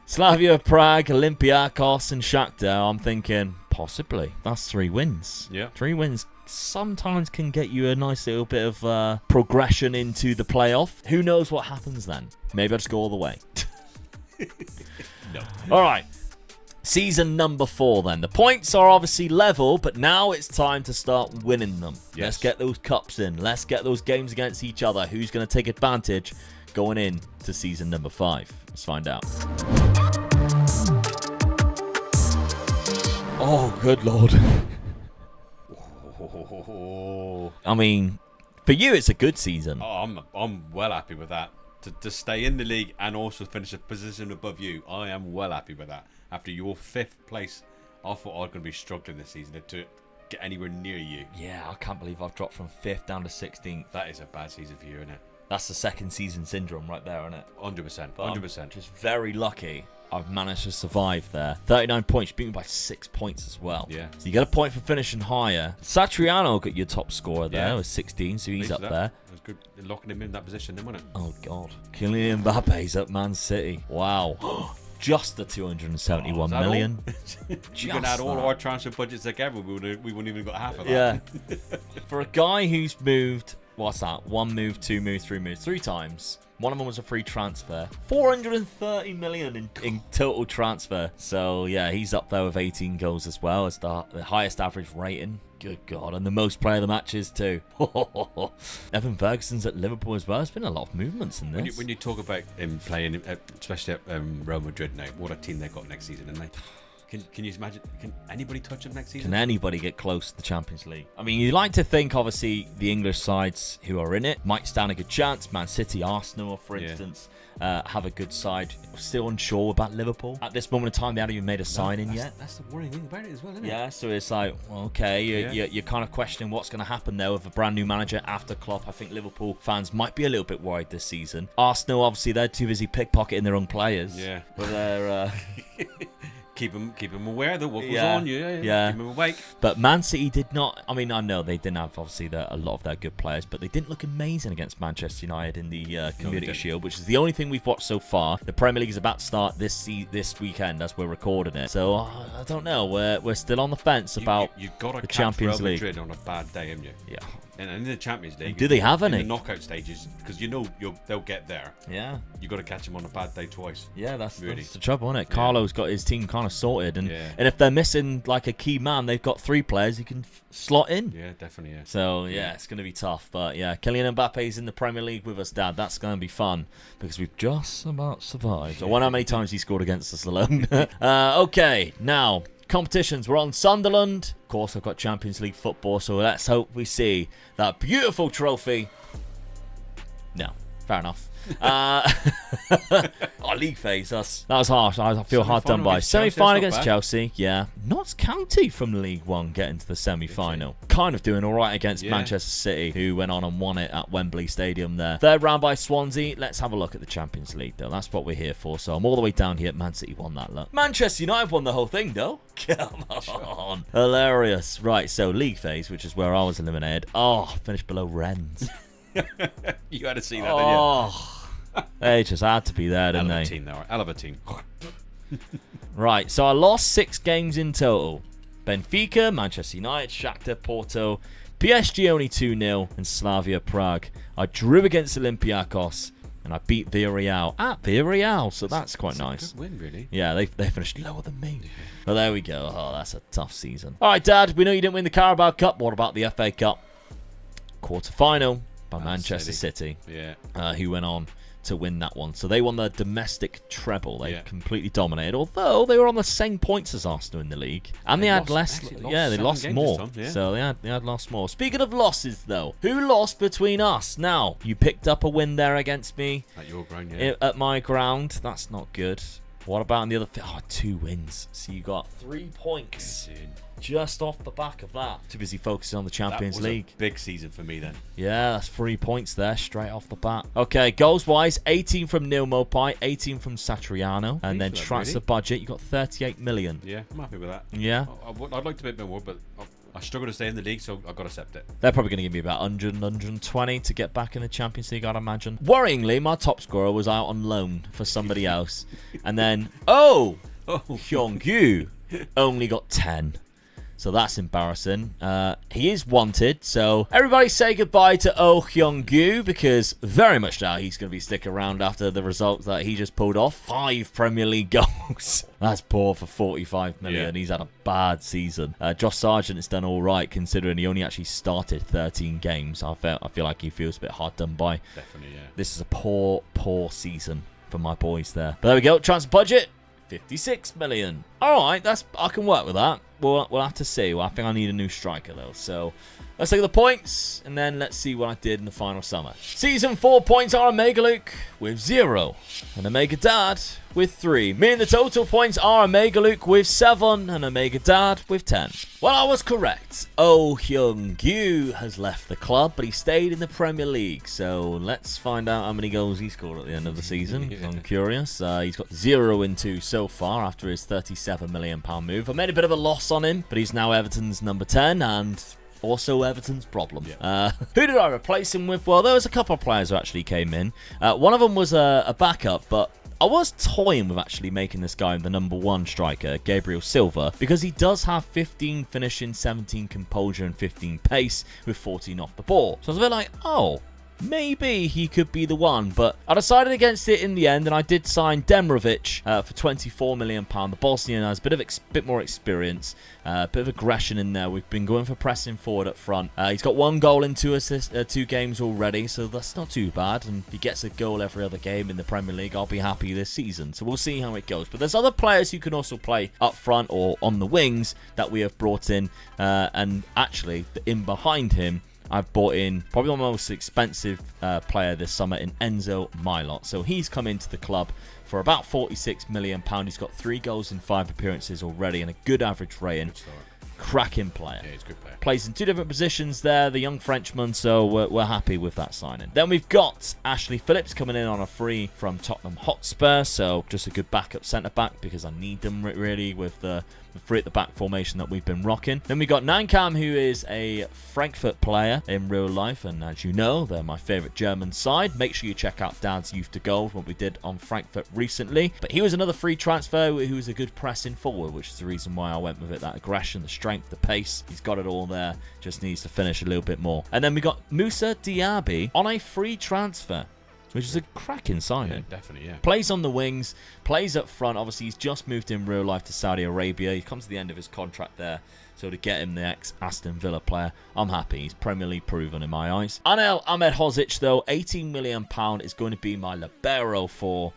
Slavia Prague, Olympiacos, and Shakhtar. I'm thinking, possibly. That's 3 wins. Yeah. 3 wins sometimes can get you a nice little bit of progression into the playoff. Who knows what happens then? Maybe I'll just go all the way. No. All right. Season number 4 then. The points are obviously level, but now it's time to start winning them. Yes. Let's get those cups in. Let's get those games against each other. Who's going to take advantage going in to season number 5? Let's find out. Oh, good Lord. I mean, for you, it's a good season. Oh, I'm well happy with that. To stay in the league and also finish a position above you, I am well happy with that. After your 5th place, I thought I was going to be struggling this season to get anywhere near you. Yeah, I can't believe I've dropped from 5th down to 16th. That is a bad season for you, isn't it? That's the second season syndrome right there, isn't it? 100%. But 100%. I'm just very lucky I've managed to survive there. 39 points, beaten by 6 points as well. Yeah. So you get a point for finishing higher. Satriano got your top scorer there with 16, so he's up there. It was good locking him in that position, then, wasn't it? Oh, God. Kylian Mbappe's at Man City. Wow. Just the 271 million. You can add all our transfer budgets together, we wouldn't even got half of that. Yeah. For a guy who's moved, what's that? 1 move, 2 move, 3 moves, 3 times. One of them was a free transfer. 430 million in total transfer. So, yeah, he's up there with 18 goals as well as the highest average rating. Good God. And the most player of the matches, too. Evan Ferguson's at Liverpool as well. There's been a lot of movements in this. When you talk about him playing, especially at Real Madrid now, what a team they've got next season, and they... Can you imagine? Can anybody touch him next season? Can anybody get close to the Champions League? I mean, you like to think, obviously, the English sides who are in it might stand a good chance. Man City, Arsenal, for instance, have a good side. Still unsure about Liverpool. At this moment in time, they haven't even made a signing yet. That's the worrying thing about it as well, isn't it? Yeah, so it's like, well, okay, you're kind of questioning what's going to happen there with a brand new manager after Klopp. I think Liverpool fans might be a little bit worried this season. Arsenal, obviously, they're too busy pickpocketing their own players. Yeah. But they're... Keep them aware that what goes on. Yeah. Keep them awake. But Man City did not. I mean, I know they didn't have obviously a lot of their good players, but they didn't look amazing against Manchester United in the Community Shield, which is the only thing we've watched so far. The Premier League is about to start this weekend as we're recording it. So I don't know. We're still on the fence about you've got to the catch Champions Real League Madrid on a bad day, haven't you? Yeah. And in the Champions League, Do they have any? In the knockout stages, because they'll get there. Yeah. You got to catch them on a bad day twice. Yeah, that's really the trouble, isn't it? Yeah. Carlo's got his team kind of sorted, and if they're missing like a key man, they've got 3 players who can slot in. Yeah, definitely. Yeah. So it's going to be tough, but yeah, Kylian Mbappe's in the Premier League with us, Dad. That's going to be fun because we've just about survived. I wonder how many times he scored against us alone. Okay, now. Competitions. We're on Sunderland. Of course, I've got Champions League football, so let's hope we see that beautiful trophy. No, fair enough. League phase. That was harsh. I feel hard done by. Semi-final against Chelsea. Yeah. Notts County from League One getting to the semi-final. Kind of doing all right against Manchester City, who went on and won it at Wembley Stadium there. 3rd round by Swansea. Let's have a look at the Champions League, though. That's what we're here for. So I'm all the way down here. Man City won that lot. Manchester United won the whole thing, though. Come on. Hilarious. Right, so league phase, which is where I was eliminated. Oh, finished below Rennes. You had to see that, didn't Oh, they just had to be there, you? didn't Hell of they? a team, though. Hell of a team. Right, so I lost 6 games in total. Benfica, Manchester United, Shakhtar, Porto, PSG only 2-0, and Slavia Prague. I drew against Olympiacos, and I beat Villarreal at Villarreal, so that's quite nice. Good win, really. Yeah, they finished lower than me. But there we go. Oh, that's a tough season. All right, Dad, we know you didn't win the Carabao Cup. What about the FA Cup? Quarter-final by Manchester City, who went on to win that one. So they won the domestic treble. They completely dominated, although they were on the same points as Arsenal in the league. And they had less. They lost more. So they had lost more. Speaking of losses, though, who lost between us? Now, you picked up a win there against me. At your ground, At my ground. That's not good. What about in the other? 2 wins. So you got 3 points. Just off the back of that. Too busy focusing on the Champions League. A big season for me then. Yeah, that's 3 points there, straight off the bat. Okay, goals-wise, 18 from Neil Mopai, 18 from Satriano. And then transfer budget, you got 38 million. Yeah, I'm happy with that. Yeah. I'd like to bit more, but I struggle to stay in the league, so I've got to accept it. They're probably going to give me about 100, 120 to get back in the Champions League, I'd imagine. Worryingly, my top scorer was out on loan for somebody else. And then, Hyung-Gu only got 10. So that's embarrassing. He is wanted, so everybody say goodbye to Oh Hyung-Gu, because very much doubt he's going to be sticking around after the results that he just pulled off. 5 Premier League goals. That's poor for 45 million. He's had a bad season. Josh Sargent has done all right, considering he only actually started 13 games. I feel like he feels a bit hard done by. Definitely, yeah. This is a poor season for my boys there. But there we go. Transfer budget, 56 million. All right, I can work with that. We'll have to see. Well, I think I need a new striker, though. So let's look at the points, and then let's see what I did in the final summer. Season 4 points are Omega Luke with 0, and Omega Dad with 3. Meaning the total points are Omega Luke with 7, and Omega Dad with 10. Well, I was correct. Oh Hyung-Gu has left the club, but he stayed in the Premier League. So let's find out how many goals he scored at the end of the season. I'm curious. He's got 0 in 2 so far after his £37 million move. I made a bit of a loss on him, but he's now Everton's number 10 and also Everton's problem. Who did I replace him with? Well, there was a couple of players who actually came in. One of them was a backup, but I was toying with actually making this guy the number 1 striker, Gabriel Silva, because he does have 15 finishing, 17 composure, and 15 pace with 14 off the ball. So I was a bit like, oh, maybe he could be the one, but I decided against it in the end, and I did sign Demirovic for £24 million. The Bosnian has a bit more experience, a bit of aggression in there. We've been going for pressing forward up front. He's got 1 goal in 2 games already, so that's not too bad, and if he gets a goal every other game in the Premier League, I'll be happy this season. So we'll see how it goes. But there's other players who can also play up front or on the wings that we have brought in, and actually in behind him, I've bought in probably the most expensive player this summer in Enzo Milot. So he's come into the club for about £46 million. He's got 3 goals in 5 appearances already and a good average rating. Cracking player. Yeah, he's a good player. Plays in 2 different positions there, the young Frenchman, so we're happy with that signing. Then we've got Ashley Phillips coming in on a free from Tottenham Hotspur, so just a good backup centre-back because I need them really with the free at the back formation that we've been rocking. Then we got Nankam, who is a Frankfurt player in real life, and as you know, they're my favourite German side. Make sure you check out Dad's Youth to Gold, what we did on Frankfurt recently. But he was another free transfer who was a good pressing forward, which is the reason why I went with it. That aggression, the strength, the pace, he's got it all there. Just needs to finish a little bit more. And then we got Musa Diaby on a free transfer, which is a cracking signing. Yeah, definitely, yeah. Plays on the wings, plays up front. Obviously, he's just moved in real life to Saudi Arabia. He comes to the end of his contract there. So to get him the ex-Aston Villa player, I'm happy. He's Premier League proven in my eyes. Anel Ahmedhodzic, though, £18 million is going to be my libero for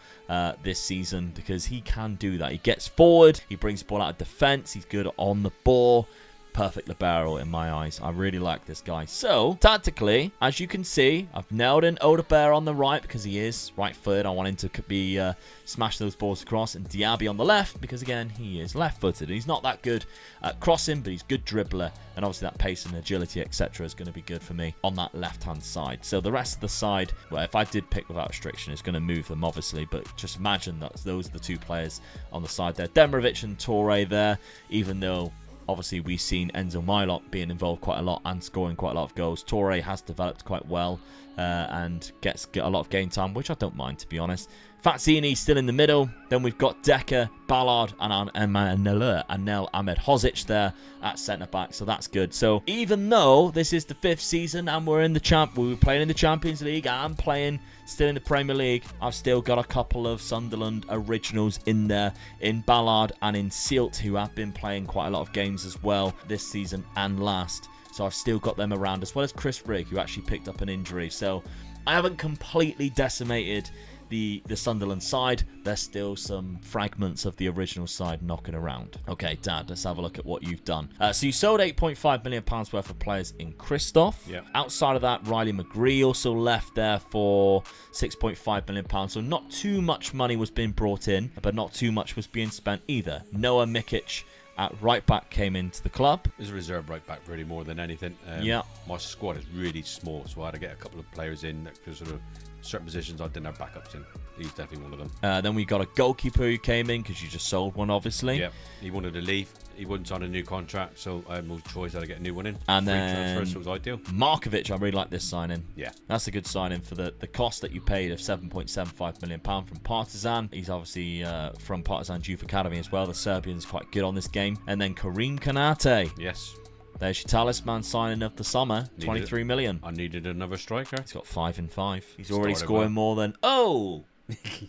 this season because he can do that. He gets forward. He brings the ball out of defence. He's good on the ball. Perfect libero in my eyes. I really like this guy. So, tactically, as you can see, I've nailed in Odebear on the right because he is right-footed. I want him to be smash those balls across. And Diaby on the left because, again, he is left-footed. He's not that good at crossing, but he's a good dribbler. And obviously that pace and agility, etc. is going to be good for me on that left-hand side. So the rest of the side, well, if I did pick without restriction, it's going to move them, obviously. But just imagine that those are the 2 players on the side there. Demirovic and Torre there, even though obviously we've seen Enzo Milot being involved quite a lot and scoring quite a lot of goals. Torre has developed quite well and gets a lot of game time, which I don't mind, to be honest. Fazzini still in the middle. Then we've got Decker, Ballard, and Anel Ahmed-Hozic there at centre-back, so that's good. So even though this is the 5th season and we were playing in the Champions League and playing still in the Premier League, I've still got a couple of Sunderland originals in there, in Ballard and in Sealt, who have been playing quite a lot of games as well this season and last. So I've still got them around, as well as Chris Rigg, who actually picked up an injury. So I haven't completely decimated the Sunderland side. There's still some fragments of the original side knocking around. Okay, Dad, let's have a look at what you've done. So you sold £8.5 million worth of players in Christoph. Yep. Outside of that, Riley McGree also left there for £6.5 million. So not too much money was being brought in, but not too much was being spent either. Noah Mikic at right back came into the club. As a reserve right back, really, more than anything. Yeah. My squad is really small, so I had to get a couple of players in that could sort of certain positions I didn't have backups in. He's definitely one of them. Then we got a goalkeeper who came in because you just sold one, obviously. Yeah, he wanted to leave. He wouldn't sign a new contract, so I had no choice. I had to get a new one in. And free then transfer, so it was ideal. Markovic, I really like this signing. Yeah. That's a good signing for the cost that you paid of £7.75 million from Partizan. He's obviously from Partizan Youth Academy as well. The Serbian's quite good on this game. And then Karim Kanate. Yes. There's your talisman signing of the summer, 23 million. I needed another striker. He's got 5 and 5. He's already Started scoring well. more than... Oh!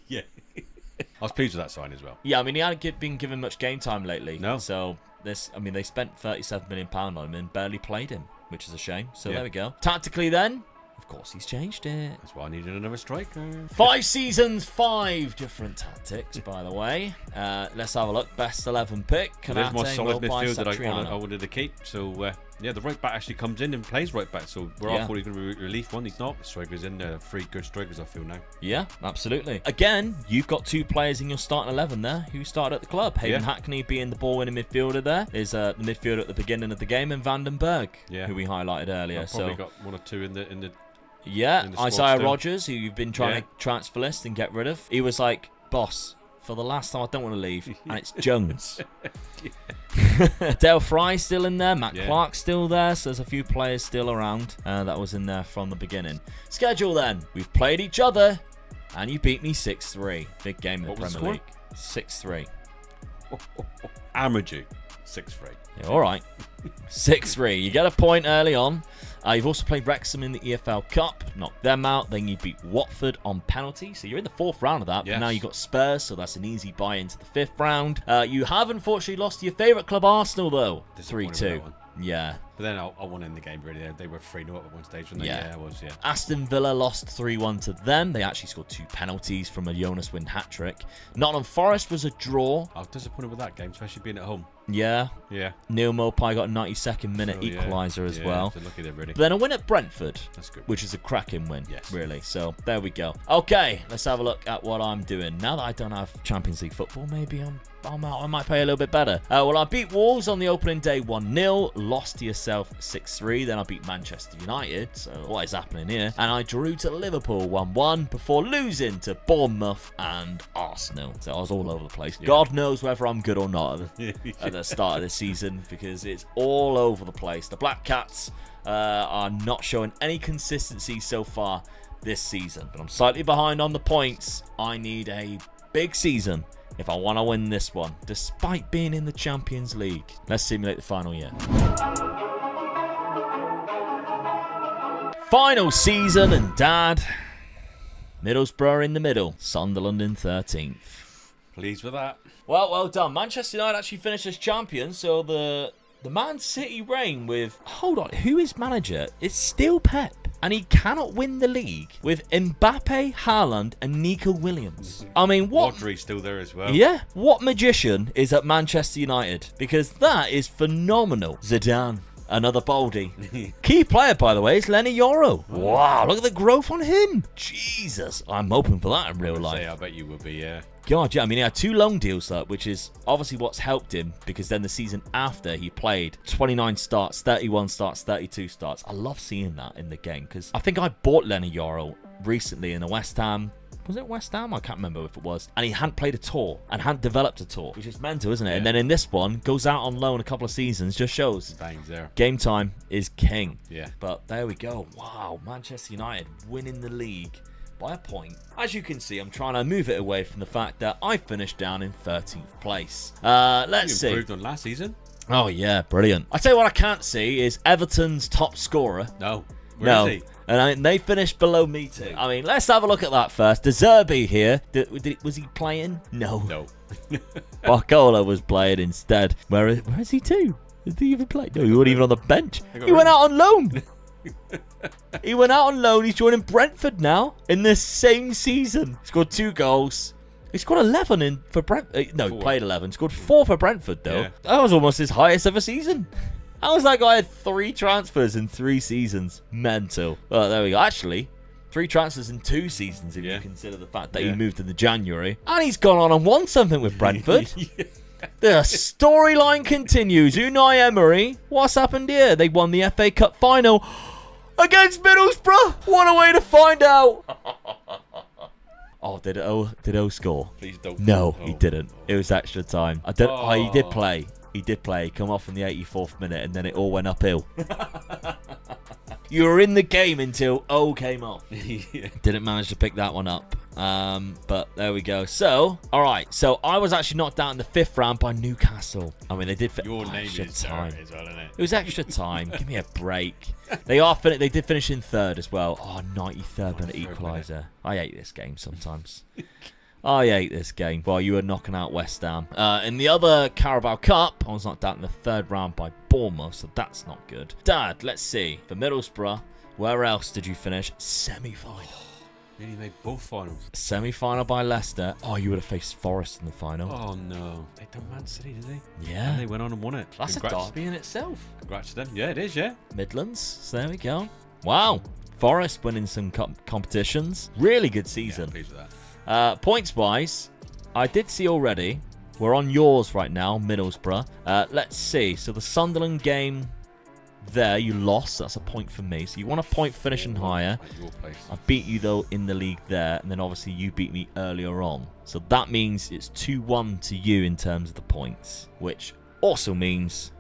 Yeah. I was pleased with that sign as well. Yeah, I mean, he hadn't been given much game time lately. No. So, they spent £37 million on him and barely played him, which is a shame. So, Yeah. there we go. Tactically then, of course, he's changed it. That's why I needed another striker. 5 seasons, 5 different tactics, by the way. Let's have a look. Best 11 pick. There's my Kanate, solid Wilby, midfield that I Satriano. wanted to keep. So, yeah, the right back actually comes in and plays right back. So, where I thought he was going to be relief one, he's not. The striker's in there. 3 good strikers, I feel now. Yeah, absolutely. Again, you've got 2 players in your starting 11 there who started at the club. Hayden Hackney being the ball-winning midfielder there is the midfielder at the beginning of the game, and Vandenberg, who we highlighted earlier. I've probably got 1 or 2 in the yeah, squad Isaiah still. Rogers, who you've been trying to transfer list and get rid of. He was like, boss, for the last time I don't want to leave, and it's Jones. Dale Fry still in there, Matt Clark still there, so there's a few players still around that was in there from the beginning. Schedule then, we've played each other, and you beat me 6-3. Big game in the Premier League. 6-3. Amadou, 6-3. Yeah, all right. 6-3. You get a point early on. You've also played Wrexham in the EFL Cup, knocked them out. Then you beat Watford on penalty. So you're in the 4th round of that. Yes. But now you've got Spurs, so that's an easy buy into the 5th round. You have unfortunately lost to your favourite club, Arsenal, though. 3-2. Yeah. But then I won in the game, really. They were 3-0 at one stage, weren't they? Yeah. I was, Aston Villa lost 3-1 to them. They actually scored 2 penalties from a Jonas Wind hat-trick. Nottingham Forest was a draw. I was disappointed with that game, especially being at home. Yeah. Yeah. Neil Mopai got a 92nd minute equaliser as well. So lucky they're ready. But then a win at Brentford. That's good. Which is a cracking win, Yes. really. So there we go. Okay, let's have a look at what I'm doing. Now that I don't have Champions League football, maybe I might play a little bit better. Well, I beat Wolves on the opening day 1-0. Lost to yourself 6-3. Then I beat Manchester United. So what is happening here? And I drew to Liverpool 1-1 before losing to Bournemouth and Arsenal. So I was all over the place. Yeah. God knows whether I'm good or not at the start of this season, because it's all over the place. The Black Cats are not showing any consistency so far this season, but I'm slightly behind on the points. I need a big season if I want to win this one, despite being in the Champions League. Let's simulate the final year. Final season, and Dad, Middlesbrough in the middle, Sunderland in 13th. Pleased with that. Well done. Manchester United actually finished as champions, so the Man City reign with... Hold on, who is manager? It's still Pep. And he cannot win the league with Mbappe, Haaland, and Nico Williams. I mean, what... Rodri's still there as well. Yeah, what magician is at Manchester United? Because that is phenomenal. Zidane. Another Baldy. Key player, by the way, is Lenny Yoro. Wow, look at the growth on him. Jesus, I'm hoping for that in real life. I bet you will be, yeah. God, yeah, I mean, he had 2 loan deals, which is obviously what's helped him, because then the season after he played 29 starts, 31 starts, 32 starts. I love seeing that in the game, because I think I bought Lenny Yoro recently in a West Ham Was it West Ham? I can't remember if it was. And he hadn't played a tour and hadn't developed a tour, which is mental, isn't it? Yeah. And then in this one, goes out on loan a couple of seasons, just shows Bangs there. game time is king. Yeah. But there we go. Wow, Manchester United winning the league by a point. As you can see, I'm trying to move it away from the fact that I finished down in 13th place. Let's see. Improved on last season. Oh, yeah, brilliant. I tell you what I can't see is Everton's top scorer. No. Where is he? And they finished below me too. I mean, let's have a look at that first. De Zerbi here. Was he playing? No. No. Barcola was playing instead. Where is he too? Did he even play? No, he wasn't even on the bench. He went out on loan. He went out on loan. He's joining Brentford now in this same season. He scored 2 goals. He scored 11 for Brentford. No, 4. Played 11. Scored 4 for Brentford though. Yeah. That was almost his highest ever season. How was that guy had 3 transfers in 3 seasons? Mental. Well, there we go. Actually, 3 transfers in 2 seasons if you consider the fact that he moved in the January. And he's gone on and won something with Brentford. The storyline continues. Unai Emery, what's happened here? They won the FA Cup final against Middlesbrough. What a way to find out. Oh, did O score? Please don't. No, he didn't. It was extra time. He did play. He did play. Come off in the 84th minute, and then it all went uphill. You were in the game until O came off. Didn't manage to pick that one up. But there we go. So, all right. So I was actually knocked out in the 5th round by Newcastle. I mean, they did. Your name extra is time. as well, isn't it? It was extra time. Give me a break. They did finish in 3rd as well. Oh, 93rd minute equaliser. I hate this game sometimes. I hate this game. Well, you were knocking out West Ham. In the other Carabao Cup, I was knocked out in the 3rd round by Bournemouth, so that's not good. Dad, let's see. For Middlesbrough, where else did you finish? Semi-final. Nearly made both finals. Semi-final by Leicester. Oh, you would have faced Forest in the final. Oh, no. They done Man City, did they? Yeah. And they went on and won it. That's a derby in itself. Congrats to them. Yeah, it is, yeah. Midlands. So there we go. Wow. Forest winning some competitions. Really good season. Yeah, I'm pleased with that. Points-wise, I did see already. We're on yours right now, Middlesbrough. Let's see. So the Sunderland game there, you lost. That's a point for me. So you want a point finishing higher. At your place. I beat you, though, in the league there. And then, obviously, you beat me earlier on. So that means it's 2-1 to you in terms of the points. Which also means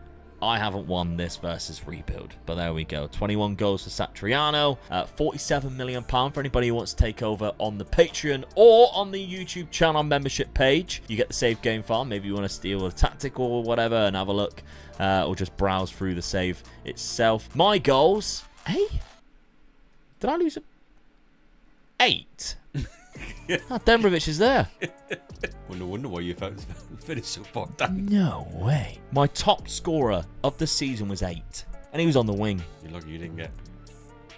I haven't won this versus rebuild. But there we go. 21 goals for Satriano. £47 million for anybody who wants to take over on the Patreon or on the YouTube channel membership page. You get the save game file. Maybe you want to steal a tactic or whatever and have a look. Or just browse through the save itself. My goals. Hey? Did I lose 8? Dembrovich is there. No wonder why you finished so far down. No way. My top scorer of the season was 8. And he was on the wing. You're lucky you didn't get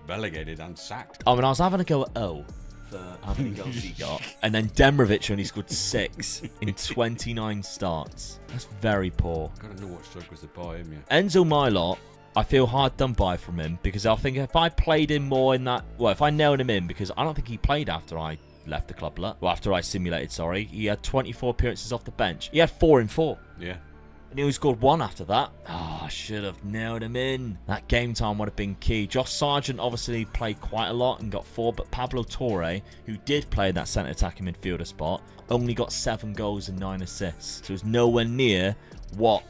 relegated and sacked. I mean, I was having a go at O for how many goals he got. And then Dembrovich only scored 6 in 29 starts. That's very poor. Gotta know what struggles to buy him, yeah. Enzo Milot, I feel hard done by from him because I think if I played him more in that... Well, if I nailed him in, because I don't think he played after I left the club. Well, after I simulated, sorry. He had 24 appearances off the bench. He had 4 in 4. Yeah. And he only scored 1 after that. Oh, I should have nailed him in. That game time would have been key. Josh Sargent obviously played quite a lot and got 4, but Pablo Torre, who did play that centre attacking midfielder spot, only got 7 goals and 9 assists. So it was nowhere near what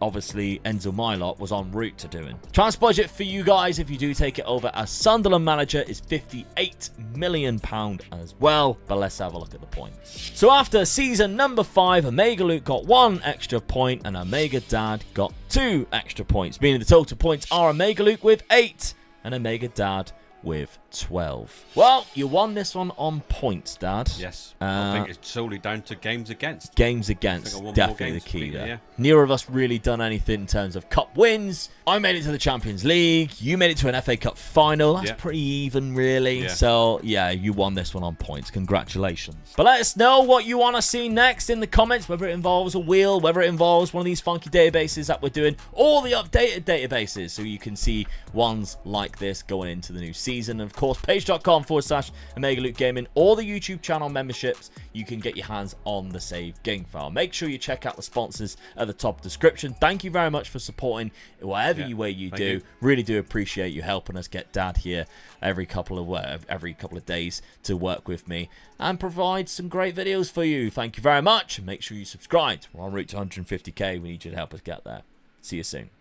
obviously Enzo Milot was en route to doing. Transfer budget for you guys, if you do take it over as Sunderland manager, is £58 million as well. But let's have a look at the points. So after season number 5, Omega Luke got 1 extra point and Omega Dad got 2 extra points, meaning the total points are Omega Luke with 8 and Omega Dad with 12. Well, you won this one on points, Dad. Yes. I think it's solely down to games against. Games against, definitely the key there. Yeah. Neither of us really done anything in terms of cup wins. I made it to the Champions League. You made it to an FA Cup final. That's pretty even, really. Yeah. So, yeah, you won this one on points. Congratulations. But let us know what you want to see next in the comments, whether it involves a wheel, whether it involves one of these funky databases that we're doing, or the updated databases, so you can see ones like this going into the new season. season. And of course, page.com/Omega Loot Gaming, or the YouTube channel memberships, you can get your hands on the save game file. Make sure you check out the sponsors at the top description. Thank you very much for supporting whatever way you do. Really do appreciate you helping us get Dad here every couple of days to work with me and provide some great videos for you. Thank you very much. Make sure you subscribe. We're en route to 150k. We need you to help us get there. See you soon.